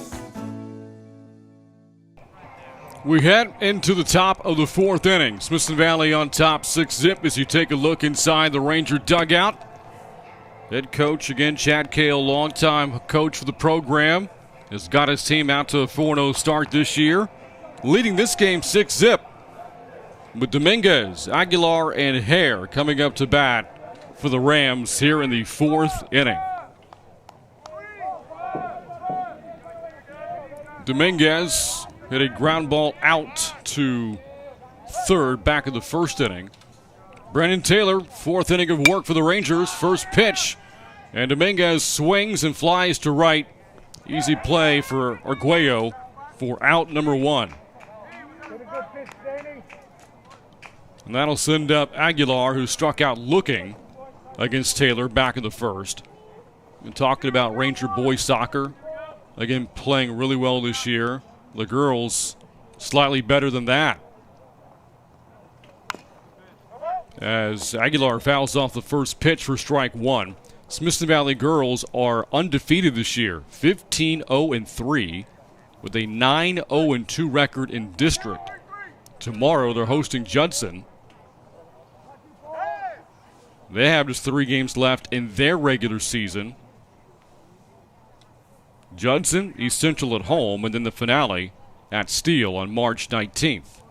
We head into the top of the fourth inning. Smithson Valley on top 6-zip as you take a look inside the Ranger dugout. Head coach, again, Chad Cale, longtime coach for the program, has got his team out to a 4-0 start this year. Leading this game 6-zip with Dominguez, Aguilar, and Hare coming up to bat for the Rams here in the fourth inning. Dominguez hit a ground ball out to third back in the first inning. Brennan Taylor, fourth inning of work for the Rangers. First pitch, and Dominguez swings and flies to right. Easy play for Arguello for out number one. And that'll send up Aguilar, who struck out looking against Taylor back in the first. Been talking about Ranger boys soccer. Again, playing really well this year. The girls slightly better than that. As Aguilar fouls off the first pitch for strike one. Smithson Valley girls are undefeated this year, 15-0-3, with a 9-0-2 record in district. Tomorrow they're hosting Judson. They have just 3 games left in their regular season. Judson, East Central at home, and then the finale at Steele on March 19th.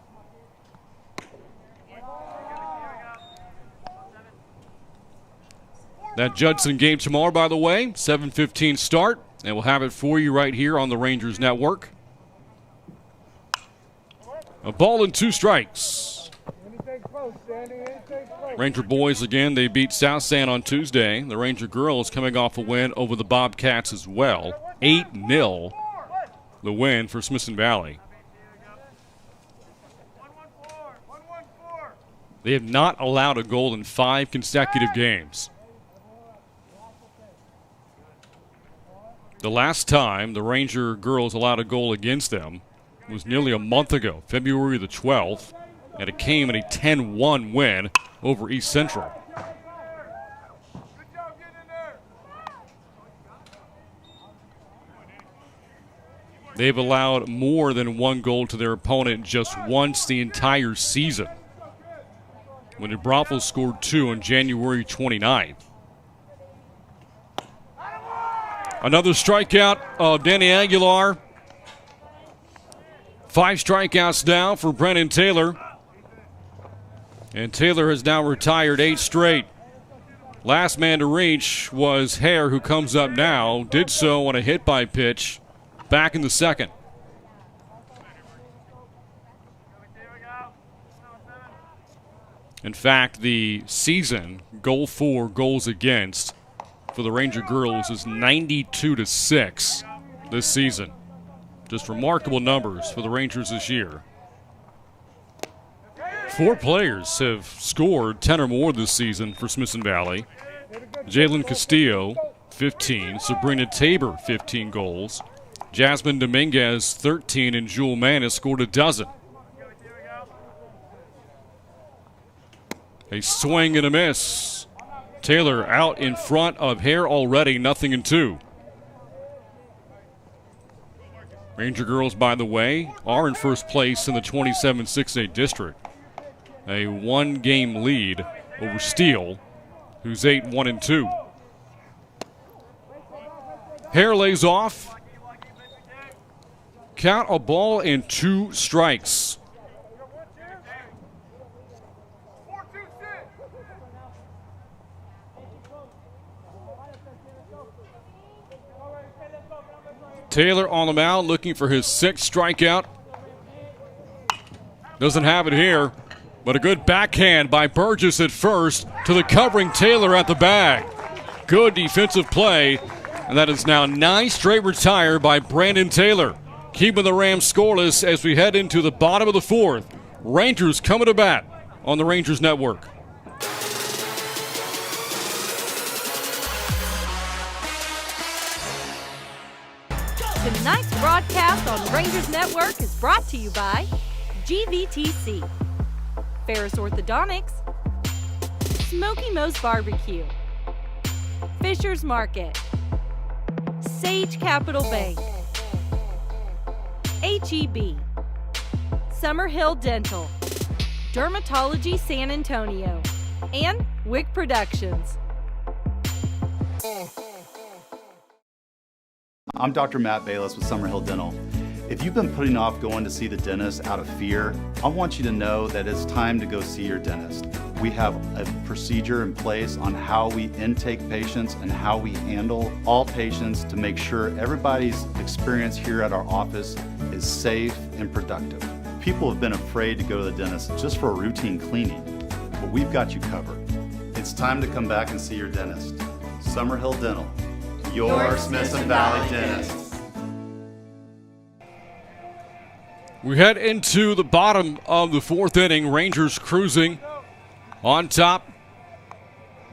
That Judson game tomorrow, by the way, 7:15 start, and we'll have it for you right here on the Rangers Network. A ball and 2 strikes. Ranger boys, again, they beat South San on Tuesday. The Ranger girls coming off a win over the Bobcats as well. 8-0, the win for Smithson Valley. They have not allowed a goal in 5 consecutive games. The last time the Ranger girls allowed a goal against them was nearly a month ago, February the 12th, and it came in a 10-1 win over East Central. They've allowed more than 1 goal to their opponent just once the entire season, when New Braunfels scored 2 on January 29th. Another strikeout of Danny Aguilar. 5 strikeouts now for Brennan Taylor. And Taylor has now retired 8 straight. Last man to reach was Hare, who comes up now. Did so on a hit by pitch back in the second. In fact, the season goal for, goals against for the Ranger girls is 92-6 this season. Just remarkable numbers for the Rangers this year. 4 players have scored 10 or more this season for Smithson Valley. Jalen Castillo, 15. Sabrina Tabor, 15 goals. Jasmine Dominguez, 13. And Jewel Manis scored a dozen. A swing and a miss. Taylor out in front of Hare already, 0-2. Ranger girls, by the way, are in first place in the 27-6A district. A 1-game lead over Steele, who's 8-1-2. Hare lays off. Count a ball and 2 strikes. Taylor on the mound looking for his 6th strikeout. Doesn't have it here, but a good backhand by Burgess at first to the covering Taylor at the bag. Good defensive play, and that is now 9 straight retired by Brandon Taylor, keeping the Rams scoreless as we head into the bottom of the 4th. Rangers coming to bat on the Rangers Network. Tonight's broadcast on Rangers Network is brought to you by GVTC, Ferris Orthodontics, Smoky Moe's Barbecue, Fisher's Market, Sage Capital Bank, HEB, Summerhill Dental, Dermatology San Antonio, and Wick Productions. I'm Dr. Matt Bayless with Summerhill Dental. If you've been putting off going to see the dentist out of fear, I want you to know that it's time to go see your dentist. We have a procedure in place on how we intake patients and how we handle all patients to make sure everybody's experience here at our office is safe and productive. People have been afraid to go to the dentist just for a routine cleaning, but we've got you covered. It's time to come back and see your dentist. Summerhill Dental, your Smithson Valley dentist. We head into the bottom of the 4th inning. Rangers cruising on top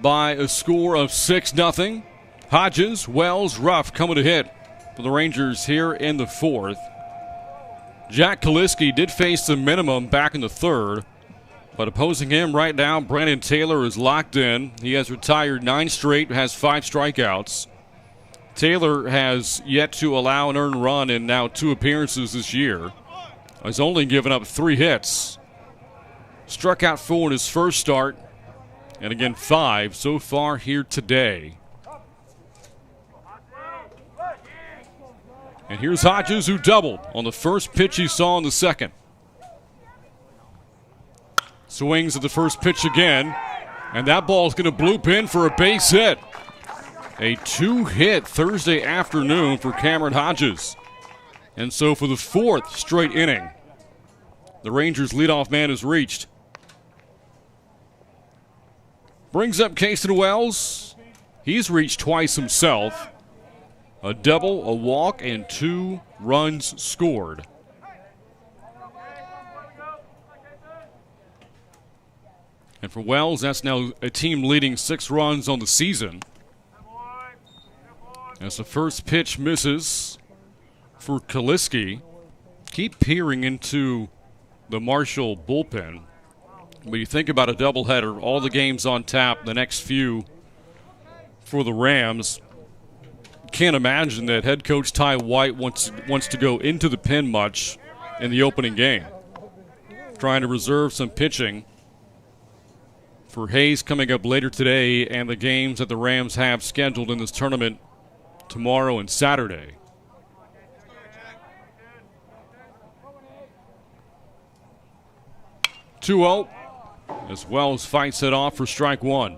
by a score of 6-0. Hodges, Wells, Ruff coming to hit for the Rangers here in the 4th. Jack Kaliski did face the minimum back in the 3rd, but opposing him right now, Brandon Taylor is locked in. He has retired 9 straight, has 5 strikeouts. Taylor has yet to allow an earned run in now 2 appearances this year. Has only given up 3 hits. Struck out 4 in his first start, and again 5 so far here today. And here's Hodges, who doubled on the first pitch he saw in the 2nd. Swings at the first pitch again, and that ball's going to bloop in for a base hit. A 2-hit Thursday afternoon for Cameron Hodges. And so for the 4th straight inning, the Rangers' leadoff man is reached. Brings up Cason Wells. He's reached twice himself. A double, a walk, and 2 runs scored. And for Wells, that's now a team leading 6 runs on the season. As the first pitch misses for Kaliski. Keep peering into the Marshall bullpen. But you think about a doubleheader, all the games on tap, the next few for the Rams. Can't imagine that head coach Ty White wants to go into the pen much in the opening game. Trying to reserve some pitching for Hayes coming up later today and the games that the Rams have scheduled in this tournament tomorrow and Saturday. (2-0) as Wells fights it off for strike 1.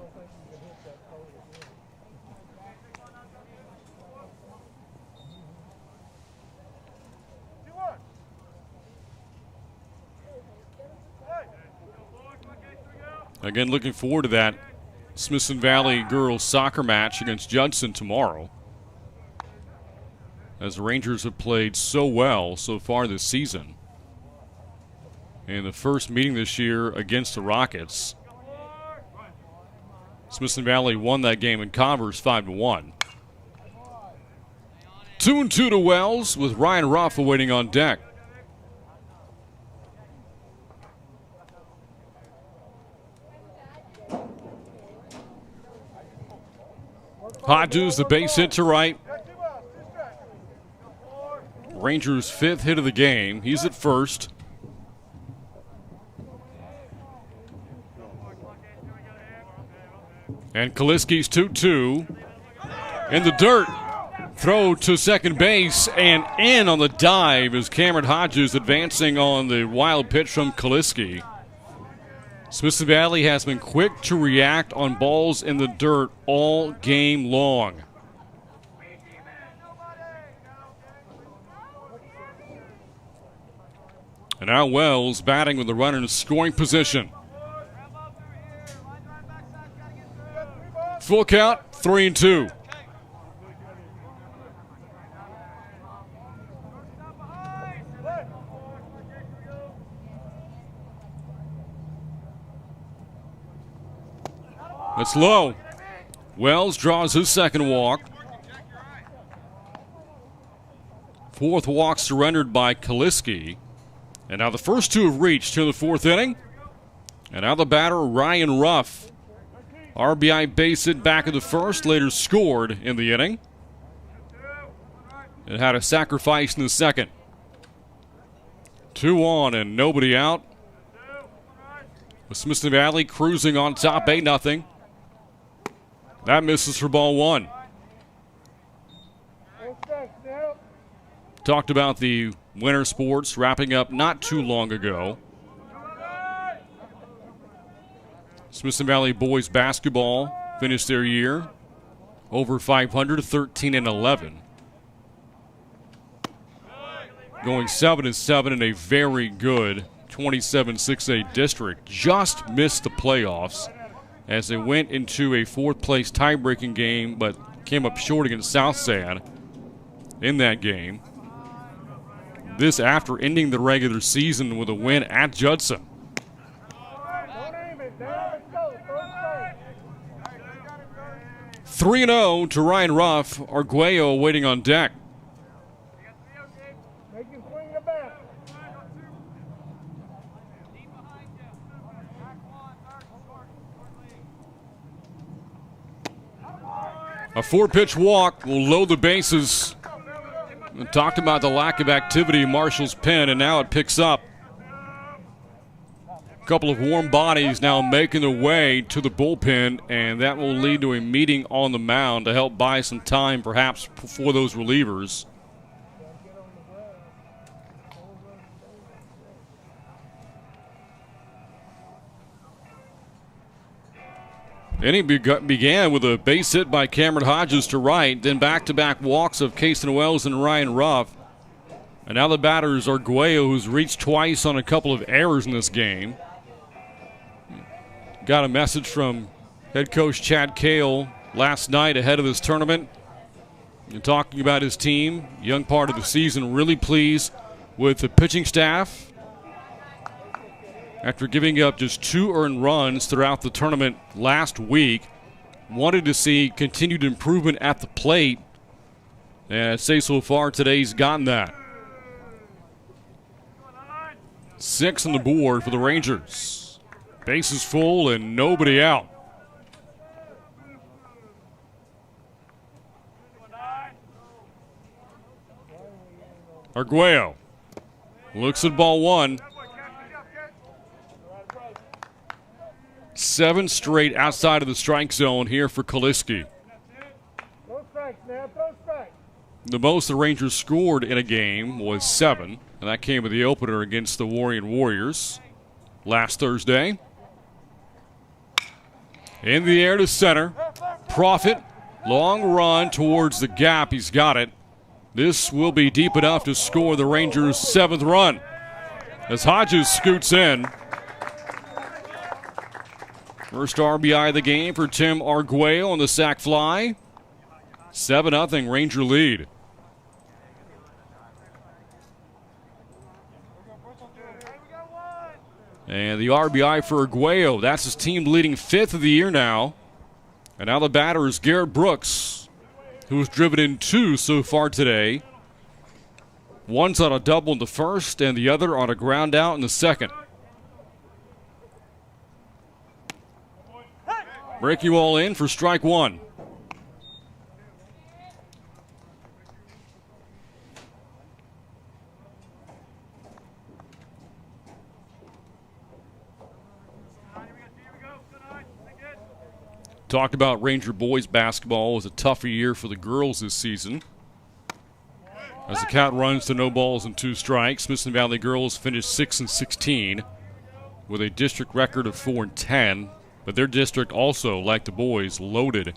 Again, looking forward to that Smithson Valley girls soccer match against Judson tomorrow, as the Rangers have played so well so far this season. In the first meeting this year against the Rockets, Smithson Valley won that game in Converse 5-1. 2-2 to Wells with Ryan Ruff awaiting on deck. Hodges, the base hit to right. Rangers' 5th hit of the game. He's at first. And Kaliski's 2-2. In the dirt Throw to second base and in on the dive is Cameron Hodges advancing on the wild pitch from Kaliski. Smithson Valley has been quick to react on balls in the dirt all game long. And now Wells batting with the runner in scoring position. Full count, 3-2. It's low. Wells draws his second walk. Fourth walk surrendered by Kaliski. And now the first two have reached here in the fourth inning. And now the batter, Ryan Ruff. RBI base hit back in the first, later scored in the inning. It had a sacrifice in the second. 2 on and nobody out. With Smithson Valley cruising on top, 8-0. That misses for ball one. Talked about the winter sports wrapping up not too long ago. Smithson Valley boys basketball finished their year over 500, 13-11. Going 7-7 in a very good 27-6A district. Just missed the playoffs as they went into a fourth-place tie-breaking game, but came up short against Southside in that game. This after ending the regular season with a win at Judson. 3-0 to Ryan Ruff. Arguello waiting on deck. A 4-pitch walk will load the bases. We talked about the lack of activity in Marshall's pen, and now it picks up. A couple of warm bodies now making their way to the bullpen, and that will lead to a meeting on the mound to help buy some time perhaps for those relievers. Inning began with a base hit by Cameron Hodges to right, then back-to-back walks of Kason Wells and Ryan Ruff. And now the batters are Arguello, who's reached twice on a couple of errors in this game. Got a message from head coach Chad Cale last night ahead of this tournament. And talking about his team, young part of the season, really pleased with the pitching staff. After giving up just 2 earned runs throughout the tournament last week, wanted to see continued improvement at the plate. And I'd say so far today he's gotten that. 6 on the board for the Rangers. Bases full and nobody out. Arguello looks at ball one. 7 straight outside of the strike zone here for Kaliski. The most the Rangers scored in a game was 7, and that came with the opener against the Warrior Warriors last Thursday. In the air to center. Profit, long run towards the gap. He's got it. This will be deep enough to score the Rangers' 7th run as Hodges scoots in. First RBI of the game for Tim Arguello on the sac fly. 7-0 Ranger lead. And the RBI for Arguello. That's his team leading 5th of the year now. And now the batter is Garrett Brooks, who has driven in 2 so far today. One's on a double in the first and the other on a ground out in the second. Break you all in for strike one. Talked about Ranger boys basketball. It was a tougher year for the girls this season. As the count runs to no balls and 2 strikes, Smithson Valley girls finished 6-16 with a district record of 4-10. But their district also, like the boys, loaded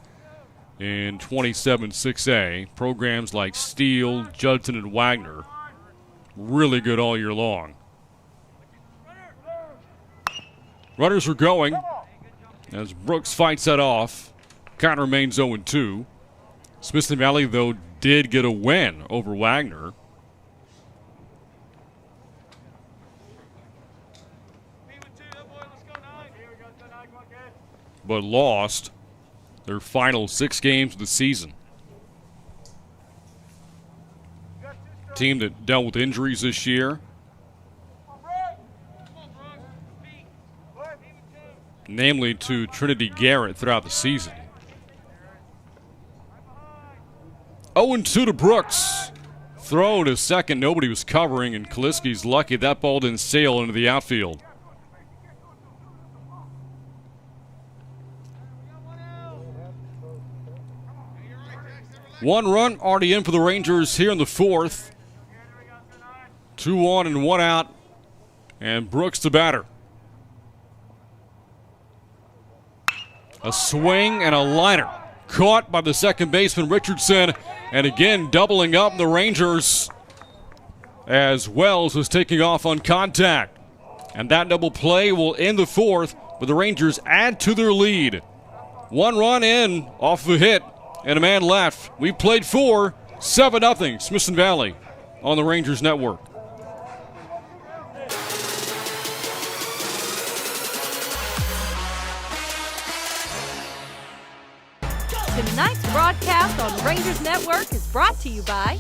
in 27-6A. Programs like Steele, Judson, and Wagner really good all year long. Runners are going as Brooks fights that off. Count remains 0-2. Smithson Valley, though, did get a win over Wagner. But lost their final 6 games of the season. Team that dealt with injuries this year. Namely to Trinity Garrett throughout the season. 0-2 to Brooks. Throw to second. Nobody was covering, and Kaliski's lucky that ball didn't sail into the outfield. One run already in for the Rangers here in the 4th. 2 on and 1 out. And Brooks the batter. A swing and a liner. Caught by the second baseman, Richardson. And again, doubling up the Rangers as Wells is taking off on contact. And that double play will end the 4th, but the Rangers add to their lead. 1 run in off the hit and a man left. We played 4, 7-0, Smithson Valley on the Rangers Network. Tonight's broadcast on Rangers Network is brought to you by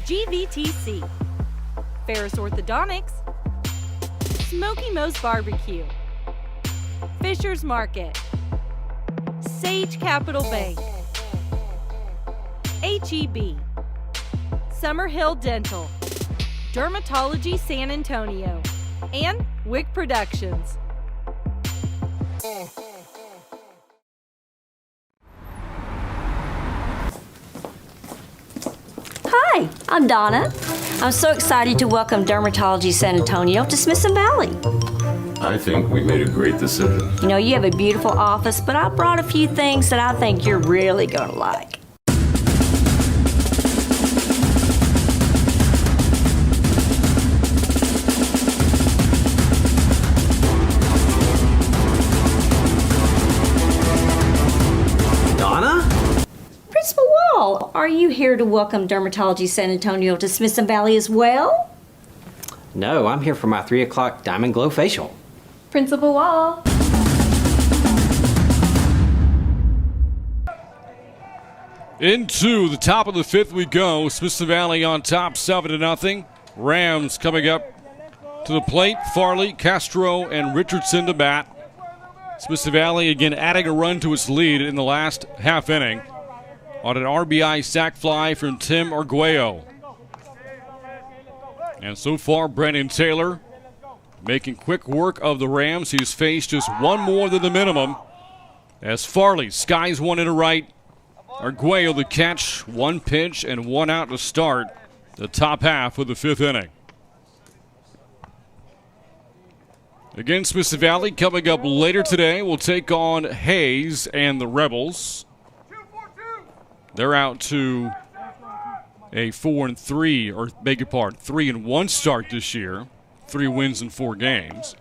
GVTC, Ferris Orthodontics, Smoky Moe's Barbecue, Fisher's Market, Sage Capital Bank, HEB, Summerhill Dental, Dermatology San Antonio, and Wick Productions. Hi, I'm Donna. I'm so excited to welcome Dermatology San Antonio to Smithson Valley. I think we made a great decision. You know, you have a beautiful office, but I brought a few things that I think you're really going to like. Principal Wall, are you here to welcome Dermatology San Antonio to Smithson Valley as well? No, I'm here for my 3 o'clock Diamond Glow facial. Principal Wall. Into the top of the 5th we go. Smithson Valley on top 7-0. Rams coming up to the plate. Farley, Castro, and Richardson to bat. Smithson Valley again adding a run to its lead in the last half inning on an RBI sac fly from Tim Arguello. And so far, Brandon Taylor making quick work of the Rams. He's faced just 1 more than the minimum as Farley skies one into right. Arguello the catch, 1 pitch and 1 out to start the top half of the 5th inning. Again, Smithson Valley coming up later today will take on Hayes and the Rebels. They're out to a 4-3, or beg your pardon, 3-1 start this year. 3 wins in 4 games.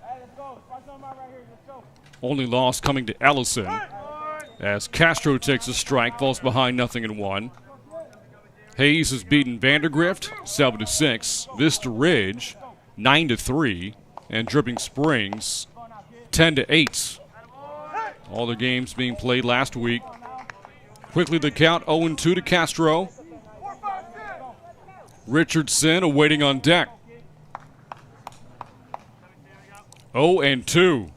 Only loss coming to Ellison as Castro takes a strike, falls behind 0-1. Hayes has beaten Vandergrift 7-6, Vista Ridge 9-3, and Dripping Springs 10-8. All the games being played last week. Quickly the count, 0-2 to Castro. Richardson awaiting on deck. 0-2.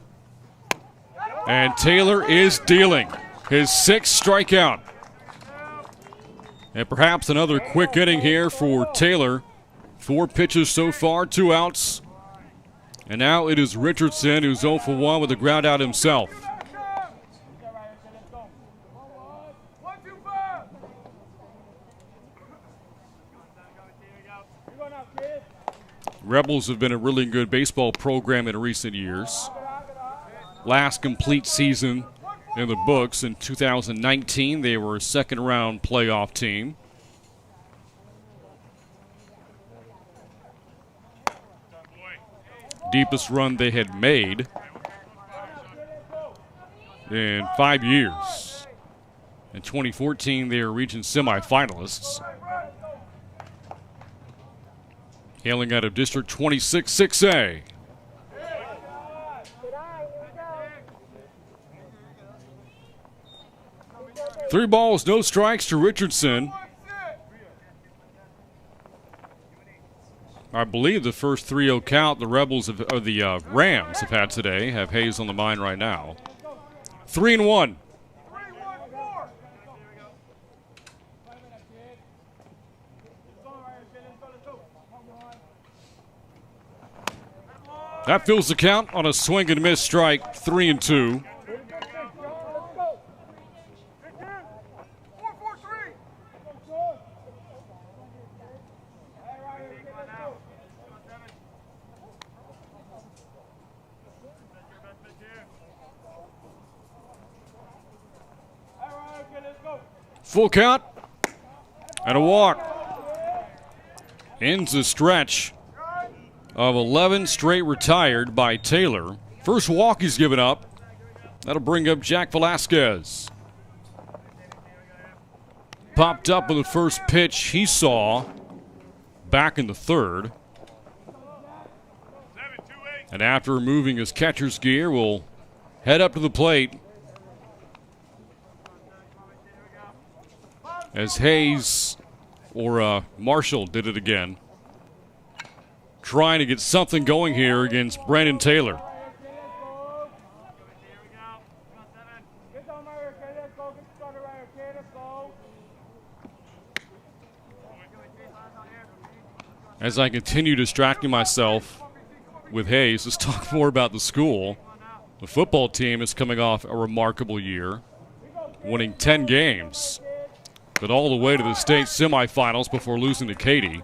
And Taylor is dealing his 6th strikeout. And perhaps another quick inning here for Taylor. 4 pitches so far, 2 outs. And now it is Richardson who's 0 for 1 with a ground out himself. Rebels have been a really good baseball program in recent years. Last complete season in the books in 2019, they were a second-round playoff team. Deepest run they had made in 5 years. In 2014, they were region semifinalists. Hailing out of District 26 6A. Three balls, no strikes to Richardson. I believe the first 3-0 count the Rams have had today have Hayes on the mind right now. 3-1. That fills the count on a swing and miss strike, 3-2. Full count and a walk. Ends the stretch of 11 straight retired by Taylor. First walk he's given up. That'll bring up Jack Velasquez. Popped up with the first pitch he saw back in the third. And after removing his catcher's gear, will head up to the plate as Hayes or Marshall did it again. Trying to get something going here against Brandon Taylor. As I continue distracting myself with Hayes, let's talk more about the school. The football team is coming off a remarkable year, winning 10 games, but all the way to the state semifinals before losing to Katy.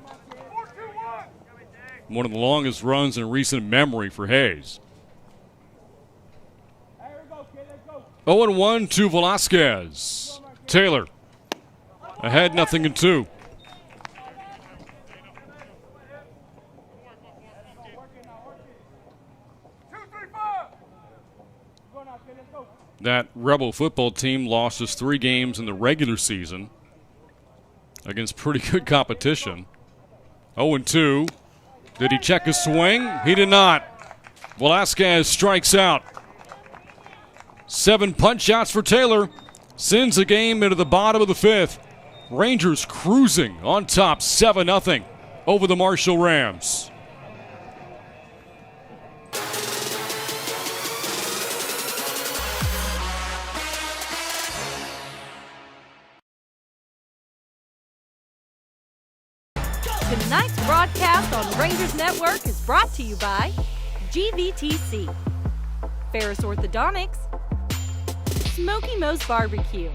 One of the longest runs in recent memory for Hayes. 0-1 to Velasquez. Taylor ahead 0-2. That Rebel football team lost just 3 games in the regular season against pretty good competition. 0-2. Did he check his swing? He did not. Velasquez strikes out. 7 punch outs for Taylor. Sends the game into the bottom of the 5th. Rangers cruising on top 7-0 over the Marshall Rams. Tonight's broadcast on Rangers Network is brought to you by GVTC, Ferris Orthodontics, Smoky Moe's Barbecue,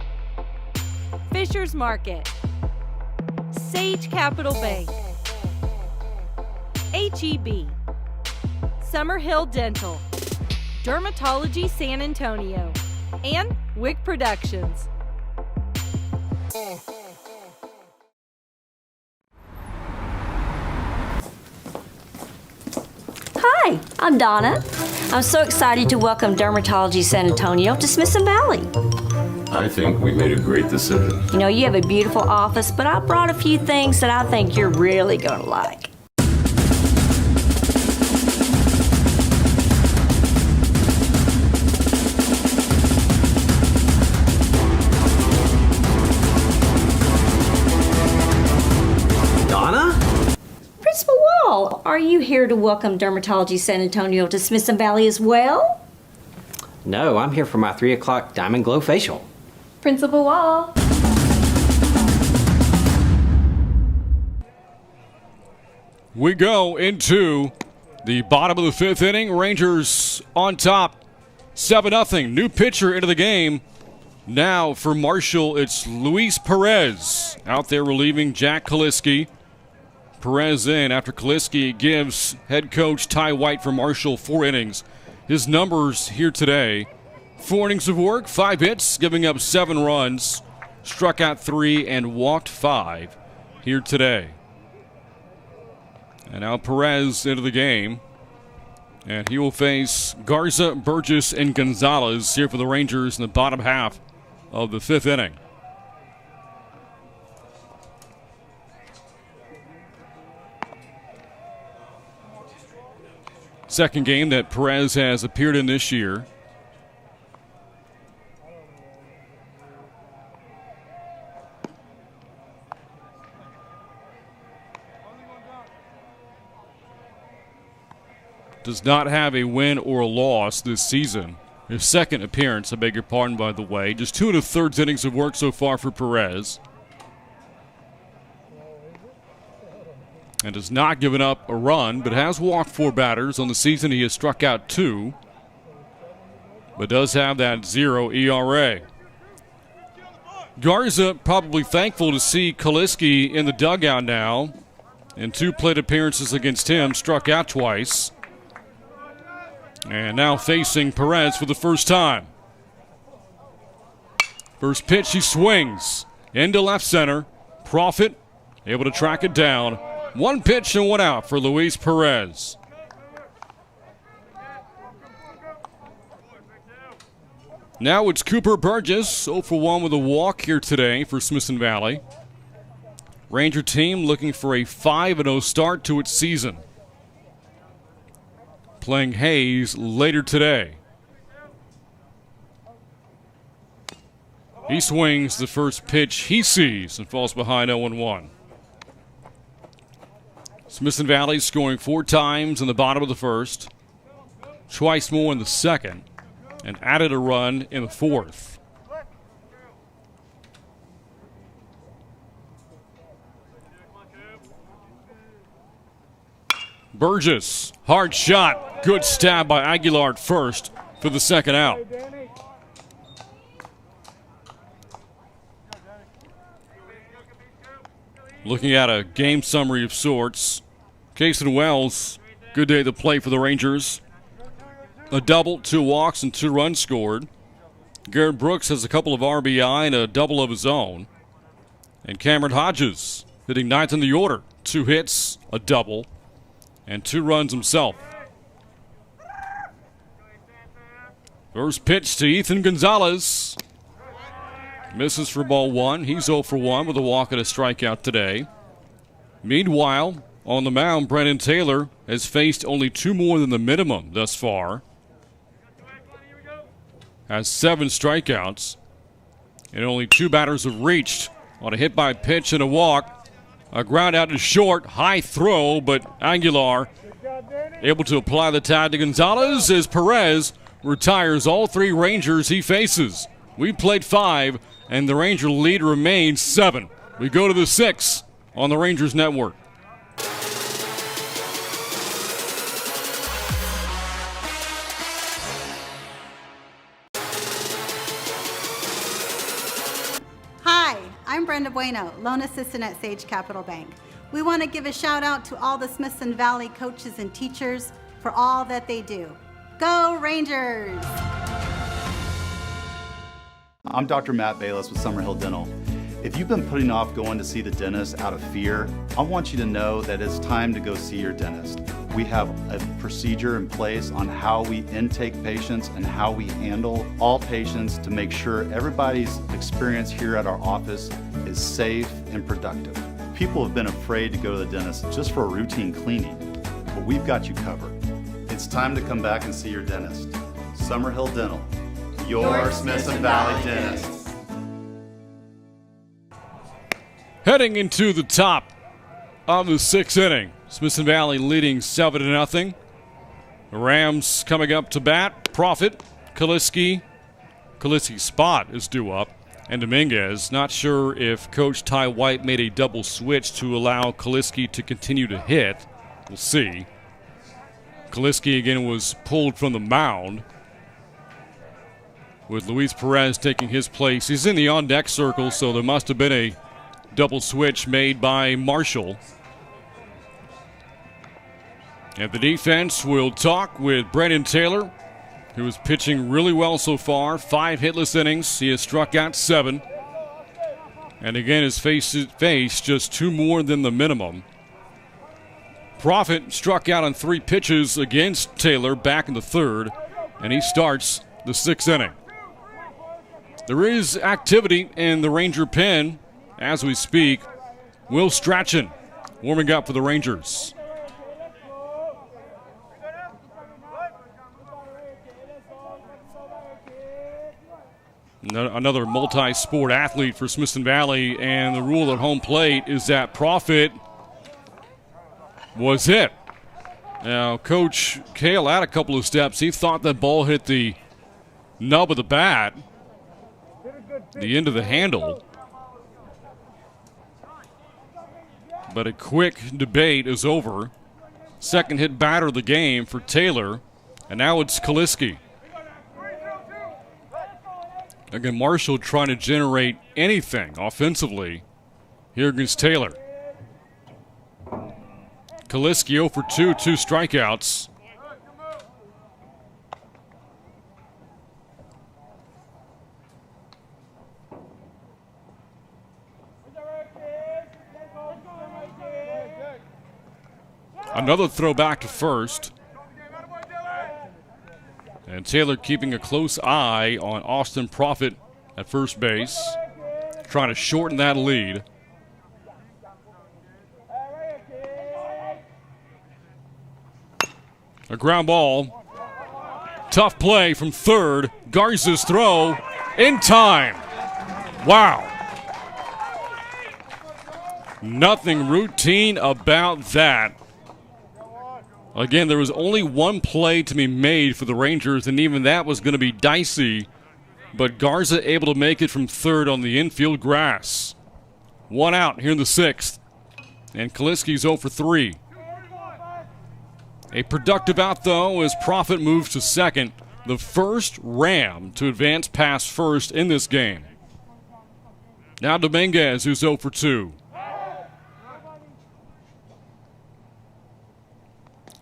Fisher's Market, Sage Capital Bank, HEB, Summerhill Dental, Dermatology San Antonio, and Wick Productions. Hi, I'm Donna. I'm so excited to welcome Dermatology San Antonio to Smithson Valley. I think we made a great decision. You know, you have a beautiful office, but I brought a few things that I think you're really going to like. Principal Wall, are you here to welcome Dermatology San Antonio to Smithson Valley as well? No, I'm here for my 3 o'clock Diamond Glow facial. Principal Wall. We go into the bottom of the 5th inning. Rangers on top, 7-0. New pitcher into the game. Now for Marshall, it's Luis Perez out there relieving Jack Kaliski. Perez in after Kaliski gives head coach Ty White from Marshall 4 innings. His numbers here today: 4 innings of work, 5 hits, giving up 7 runs, struck out 3 and walked 5 here today. And now Perez into the game. And he will face Garza, Burgess, and Gonzalez here for the Rangers in the bottom half of the 5th inning. Second game that Perez has appeared in this year. Does not have a win or a loss this season. His second appearance, I beg your pardon, by the way. Just 2 1/3 innings of work so far for Perez. And has not given up a run, but has walked 4 batters. On the season, he has struck out 2, but does have that 0 ERA. Garza probably thankful to see Kaliski in the dugout now. In 2 plate appearances against him, struck out twice. And now facing Perez for the first time. First pitch, he swings into left center. Profit able to track it down. 1 pitch and 1 out for Luis Perez. Now it's Cooper Burgess, 0 for 1 with a walk here today for Smithson Valley. Ranger team looking for a 5-0 start to its season. Playing Hayes later today. He swings the first pitch he sees and falls behind 0-1. Smithson Valley scoring 4 times in the bottom of the first, twice more in the second, and added a run in the fourth. Burgess, hard shot, good stab by Aguilar at first for the second out. Looking at a game summary of sorts, Cason Wells, good day at the plate for the Rangers. A double, 2 walks, and 2 runs scored. Garrett Brooks has a couple of RBI and a double of his own. And Cameron Hodges hitting 9th in the order. 2 hits, a double, and 2 runs himself. First pitch to Ethan Gonzalez. Misses for ball 1. He's 0 for 1 with a walk and a strikeout today. Meanwhile, on the mound, Brennan Taylor has faced only 2 more than the minimum thus far. Has 7 strikeouts. And only 2 batters have reached on a hit by pitch and a walk. A ground out to short, high throw, but Aguilar able to apply the tag to Gonzalez as Perez retires all 3 Rangers he faces. We played 5, and the Ranger lead remains 7. We go to the 6th on the Rangers Network. Hi, I'm Brenda Bueno, loan assistant at Sage Capital Bank. We want to give a shout out to all the Smithson Valley coaches and teachers for all that they do. Go Rangers! I'm Dr. Matt Bayless with Summerhill Dental. If you've been putting off going to see the dentist out of fear, I want you to know that it's time to go see your dentist. We have a procedure in place on how we intake patients and how we handle all patients to make sure everybody's experience here at our office is safe and productive. People have been afraid to go to the dentist just for a routine cleaning, but we've got you covered. It's time to come back and see your dentist. Summerhill Dental, your Smithson Valley dentist. Heading into the top of the 6th inning. Smithson Valley leading 7-0. The Rams coming up to bat. Profit, Kaliski's spot is due up. And Dominguez, not sure if Coach Ty White made a double switch to allow Kaliski to continue to hit. We'll see. Kaliski again was pulled from the mound, with Luis Perez taking his place. He's in the on-deck circle, so there must have been a double switch made by Marshall. And the defense will talk with Brendan Taylor, who is pitching really well so far. 5 hitless innings. He has struck out 7. And again, his face just 2 more than the minimum. Profit struck out on 3 pitches against Taylor back in the 3rd, and he starts the 6th inning. There is activity in the Ranger pen as we speak. Will Strachan warming up for the Rangers. Another multi-sport athlete for Smithson Valley, and the rule at home plate is that Profit was hit. Now, Coach Cale had a couple of steps. He thought that ball hit the nub of the bat, the end of the handle. But a quick debate is over. Second hit batter of the game for Taylor, and now it's Kaliski. Again, Marshall trying to generate anything offensively here against Taylor. Kaliski 0 for 2, 2 strikeouts. Another throw back to first. And Taylor keeping a close eye on Austin Profit at first base, trying to shorten that lead. A ground ball. Tough play from third. Garza's throw in time. Wow. Nothing routine about that. Again, there was only one play to be made for the Rangers, and even that was going to be dicey. But Garza able to make it from third on the infield grass. 1 out here in the 6th. And Kaliski's 0 for 3. A productive out, though, as Profit moves to second. The first Ram to advance past first in this game. Now Dominguez, who's 0 for 2.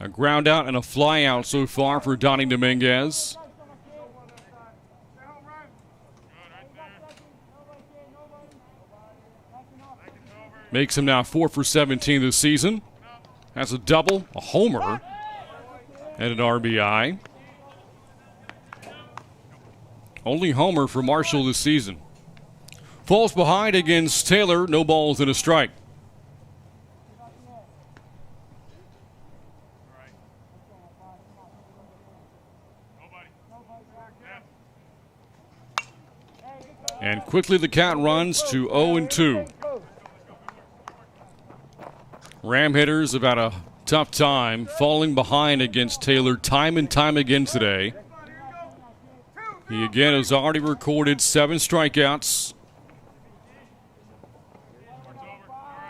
A ground out and a fly out so far for Donnie Dominguez. Makes him now 4 for 17 this season. Has a double, a homer, and an RBI. Only homer for Marshall this season. Falls behind against Taylor, no balls and a strike. And quickly the count runs to 0-2. Ram hitters have had a tough time falling behind against Taylor time and time again today. He again has already recorded 7 strikeouts.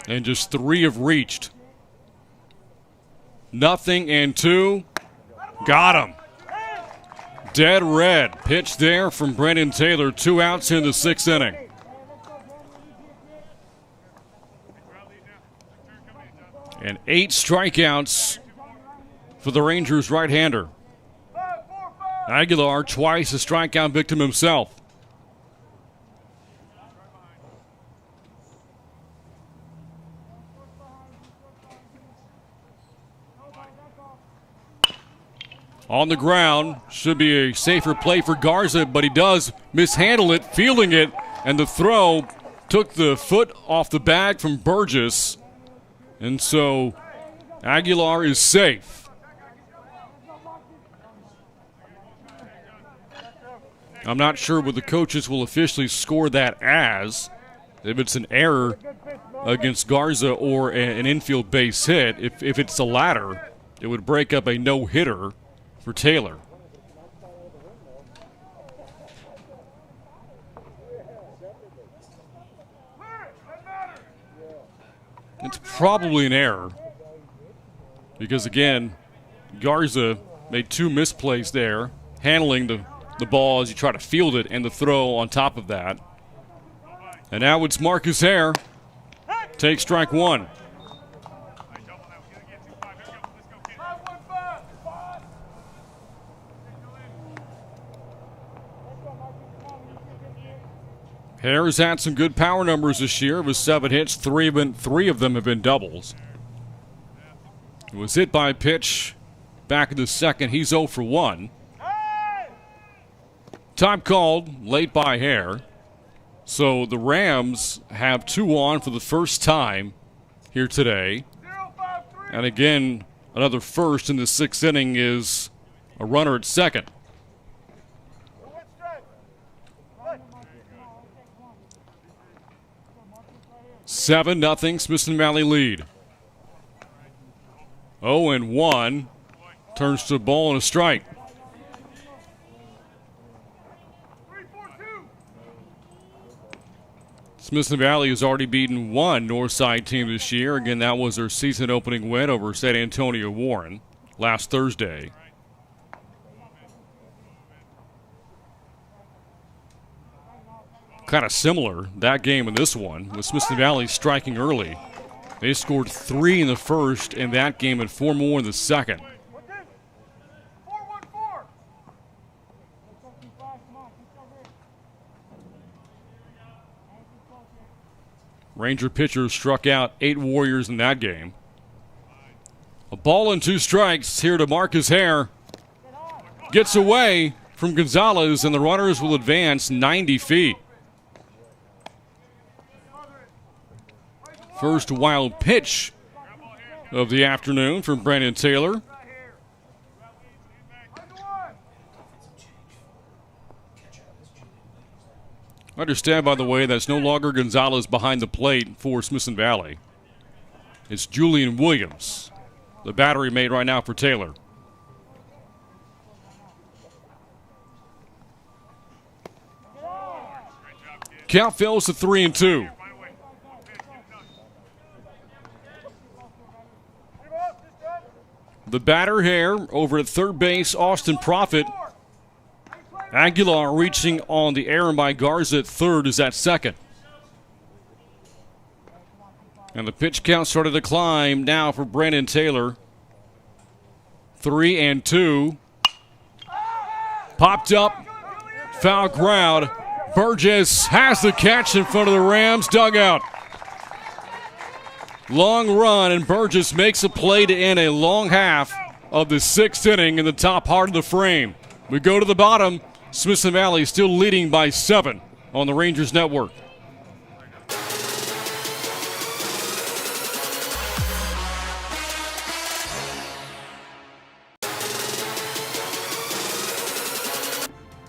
And just 3 have reached. 0-2. Got him. Dead red. Pitch there from Brendan Taylor. 2 outs in the 6th inning. And 8 strikeouts for the Rangers right-hander. Aguilar twice a strikeout victim himself. On the ground, should be a safer play for Garza, but he does mishandle it, fielding it, and the throw took the foot off the bag from Burgess. And so Aguilar is safe. I'm not sure what the coaches will officially score that as, if it's an error against Garza or an infield base hit. If it's the latter, it would break up a no-hitter for Taylor. It's probably an error because, again, Garza made 2 misplays there, handling the ball as you try to field it and the throw on top of that. And now it's Marcus Hare. Take strike 1. Hare's had some good power numbers this year. With 7 hits, three of them have been doubles. It was hit by a pitch back in the second. He's 0 for 1. Time called late by Hare. So the Rams have 2 on for the first time here today. And again, another first in the 6th inning is a runner at second. Seven nothing, Smithson Valley lead. 0-1 turns to a ball and a strike. Smithson Valley has already beaten one Northside team this year. Again, that was their season opening win over San Antonio Warren last Thursday. Kind of similar, that game and this one, with Smithson Valley striking early. They scored 3 in the first in that game and 4 more in the second. Ranger pitchers struck out 8 Warriors in that game. A ball and 2 strikes here to Marcus Hare. Gets away from Gonzalez, and the runners will advance 90 feet. First wild pitch of the afternoon from Brandon Taylor. Understand, by the way, that's no longer Gonzalez behind the plate for Smithson Valley. It's Julian Williams, the battery made right now for Taylor. Count fills to 3-2. The batter here over at third base, Austin Profit. Aguilar reaching on the errand by Garza at third is at second. And the pitch count started to climb now for Brandon Taylor. 3-2. Popped up, foul ground. Burgess has the catch in front of the Rams dugout. Long run, and Burgess makes a play to end a long half of the 6th inning in the top part of the frame. We go to the bottom. Smithson Valley still leading by 7 on the Rangers Network.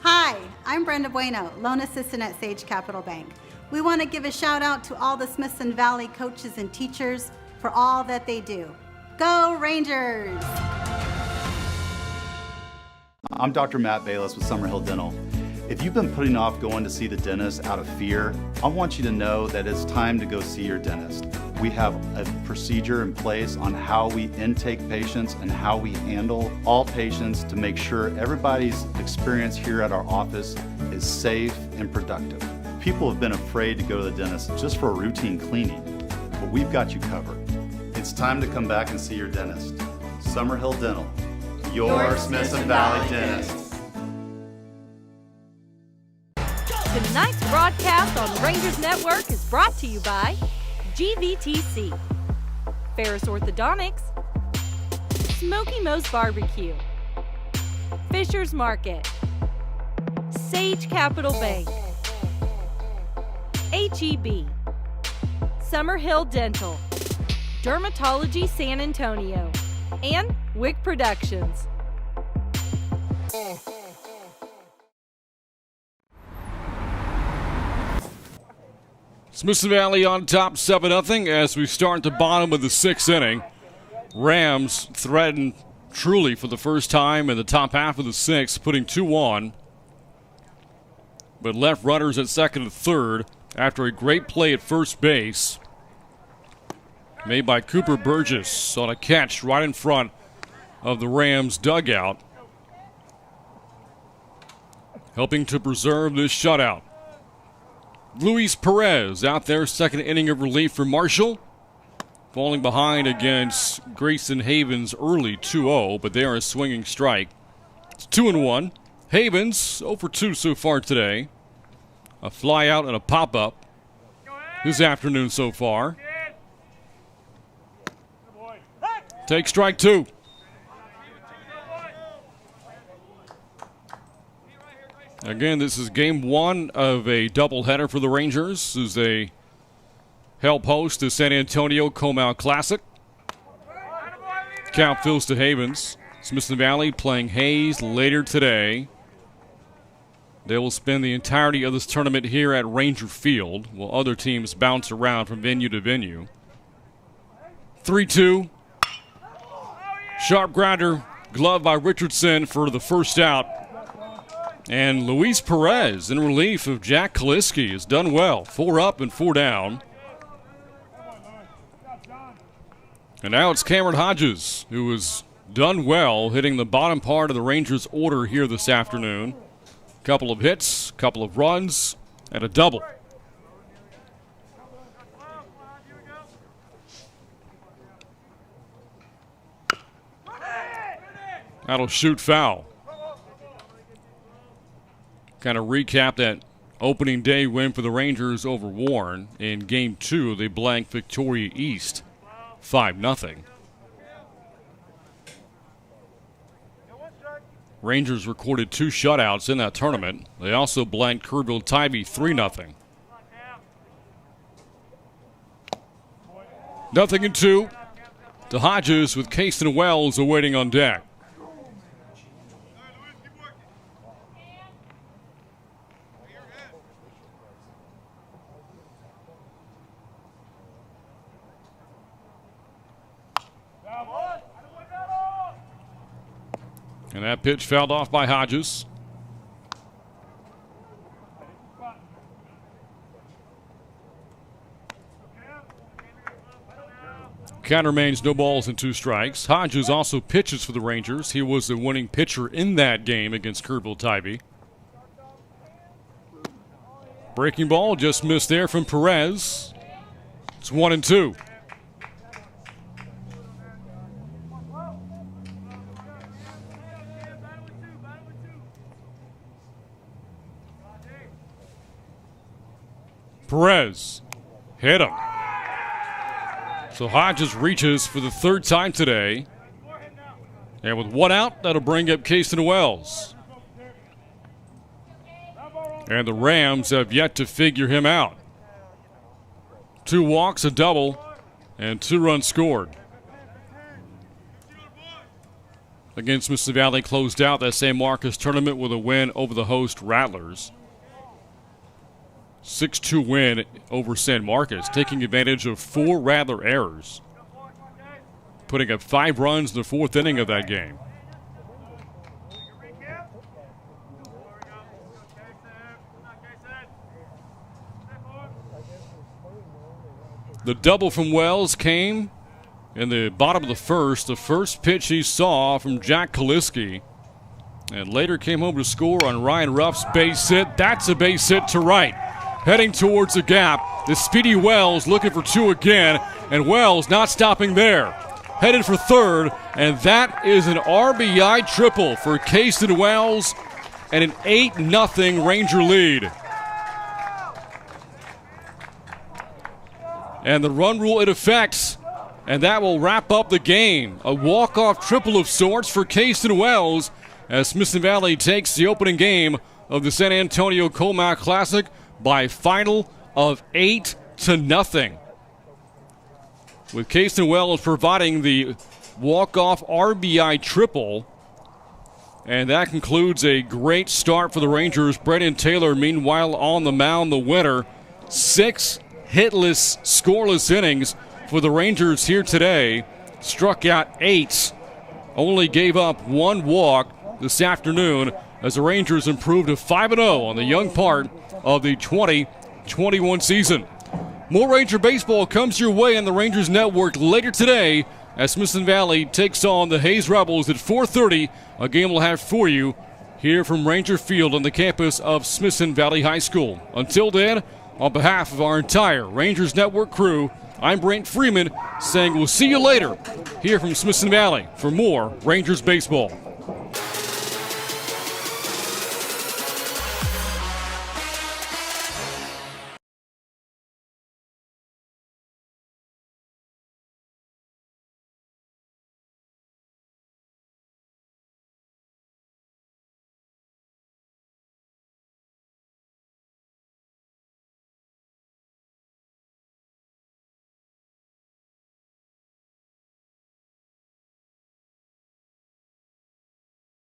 Hi, I'm Brenda Bueno, loan assistant at Sage Capital Bank. We want to give a shout out to all the Smithson Valley coaches and teachers for all that they do. Go Rangers! I'm Dr. Matt Bayless with Summerhill Dental. If you've been putting off going to see the dentist out of fear, I want you to know that it's time to go see your dentist. We have a procedure in place on how we intake patients and how we handle all patients to make sure everybody's experience here at our office is safe and productive. People have been afraid to go to the dentist just for a routine cleaning, but we've got you covered. It's time to come back and see your dentist. Summerhill Dental, your Smithson Valley dentist. Tonight's broadcast on Rangers Network is brought to you by GVTC, Ferris Orthodontics, Smoky Moe's Barbecue, Fisher's Market, Sage Capital Bank, HEB, Summerhill Dental, Dermatology San Antonio, and Wick Productions. Smithson Valley on top 7-0 as we start the bottom of the 6th inning. Rams threaten truly for the first time in the top half of the 6th, putting 2 on, but left runners at second and third after a great play at first base made by Cooper Burgess on a catch right in front of the Rams dugout, helping to preserve this shutout. Luis Perez out there, second inning of relief for Marshall, falling behind against Grayson Havens early 2-0, but they are a swinging strike. It's 2-1. Havens 0 for 2 so far today. a fly out and a pop-up this afternoon so far. Take strike 2. Again, this is game 1 of a doubleheader for the Rangers as they help host the San Antonio Comal Classic. Count fills to Havens. Smithson Valley playing Hayes later today. They will spend the entirety of this tournament here at Ranger Field, while other teams bounce around from venue to venue. 3-2. Sharp grounder, glove by Richardson for the first out. And Luis Perez, in relief of Jack Kaliski, has done well. 4 up and 4 down. And now it's Cameron Hodges, who has done well, hitting the bottom part of the Rangers' order here this afternoon. Couple of hits, couple of runs, and a double. That'll shoot foul. Kind of recap that opening day win for the Rangers over Warren. In Game 2, they blanked Victoria East 5-0. Rangers recorded 2 shutouts in that tournament. They also blanked Kerrville-Tybee 3-0. 0-2 to Hodges with Caston Wells awaiting on deck. And that pitch fouled off by Hodges. Count remains no balls and 2 strikes. Hodges also pitches for the Rangers. He was the winning pitcher in that game against Kerrville-Tybee. Breaking ball just missed there from Perez. It's 1-2. Perez hit him. So Hodges reaches for the 3rd time today. And with 1 out, that'll bring up Caston Wells. And the Rams have yet to figure him out. 2 walks, a double, and 2 runs scored. Again, Smithson Valley closed out that San Marcos tournament with a win over the host Rattlers. 6-2 win over San Marcos, taking advantage of 4 Rattler errors, putting up 5 runs in the 4th inning of that game. The double from Wells came in the bottom of the 1st, the first pitch he saw from Jack Kaliski, and later came home to score on Ryan Ruff's base hit. That's a base hit to right. Heading towards the gap, the speedy Wells looking for 2 again, and Wells not stopping there. Headed for 3rd, and that is an RBI triple for Caston Wells and an 8-0 Ranger lead. And the run rule in effect, and that will wrap up the game. A walk-off triple of sorts for Caston Wells as Smithson Valley takes the opening game of the San Antonio Comal Classic by final of 8-0. With Caston Wells providing the walk-off RBI triple. And that concludes a great start for the Rangers. Brendan Taylor, meanwhile, on the mound, the winner. 6 hitless, scoreless innings for the Rangers here today. Struck out 8. Only gave up 1 walk this afternoon as the Rangers improved to 5-0 on the young part of the 2021 season. More Ranger baseball comes your way on the Rangers Network later today as Smithson Valley takes on the Hayes Rebels at 4:30. A game we'll have for you here from Ranger Field on the campus of Smithson Valley High School. Until then, on behalf of our entire Rangers Network crew, I'm Brent Freeman saying we'll see you later here from Smithson Valley for more Rangers baseball.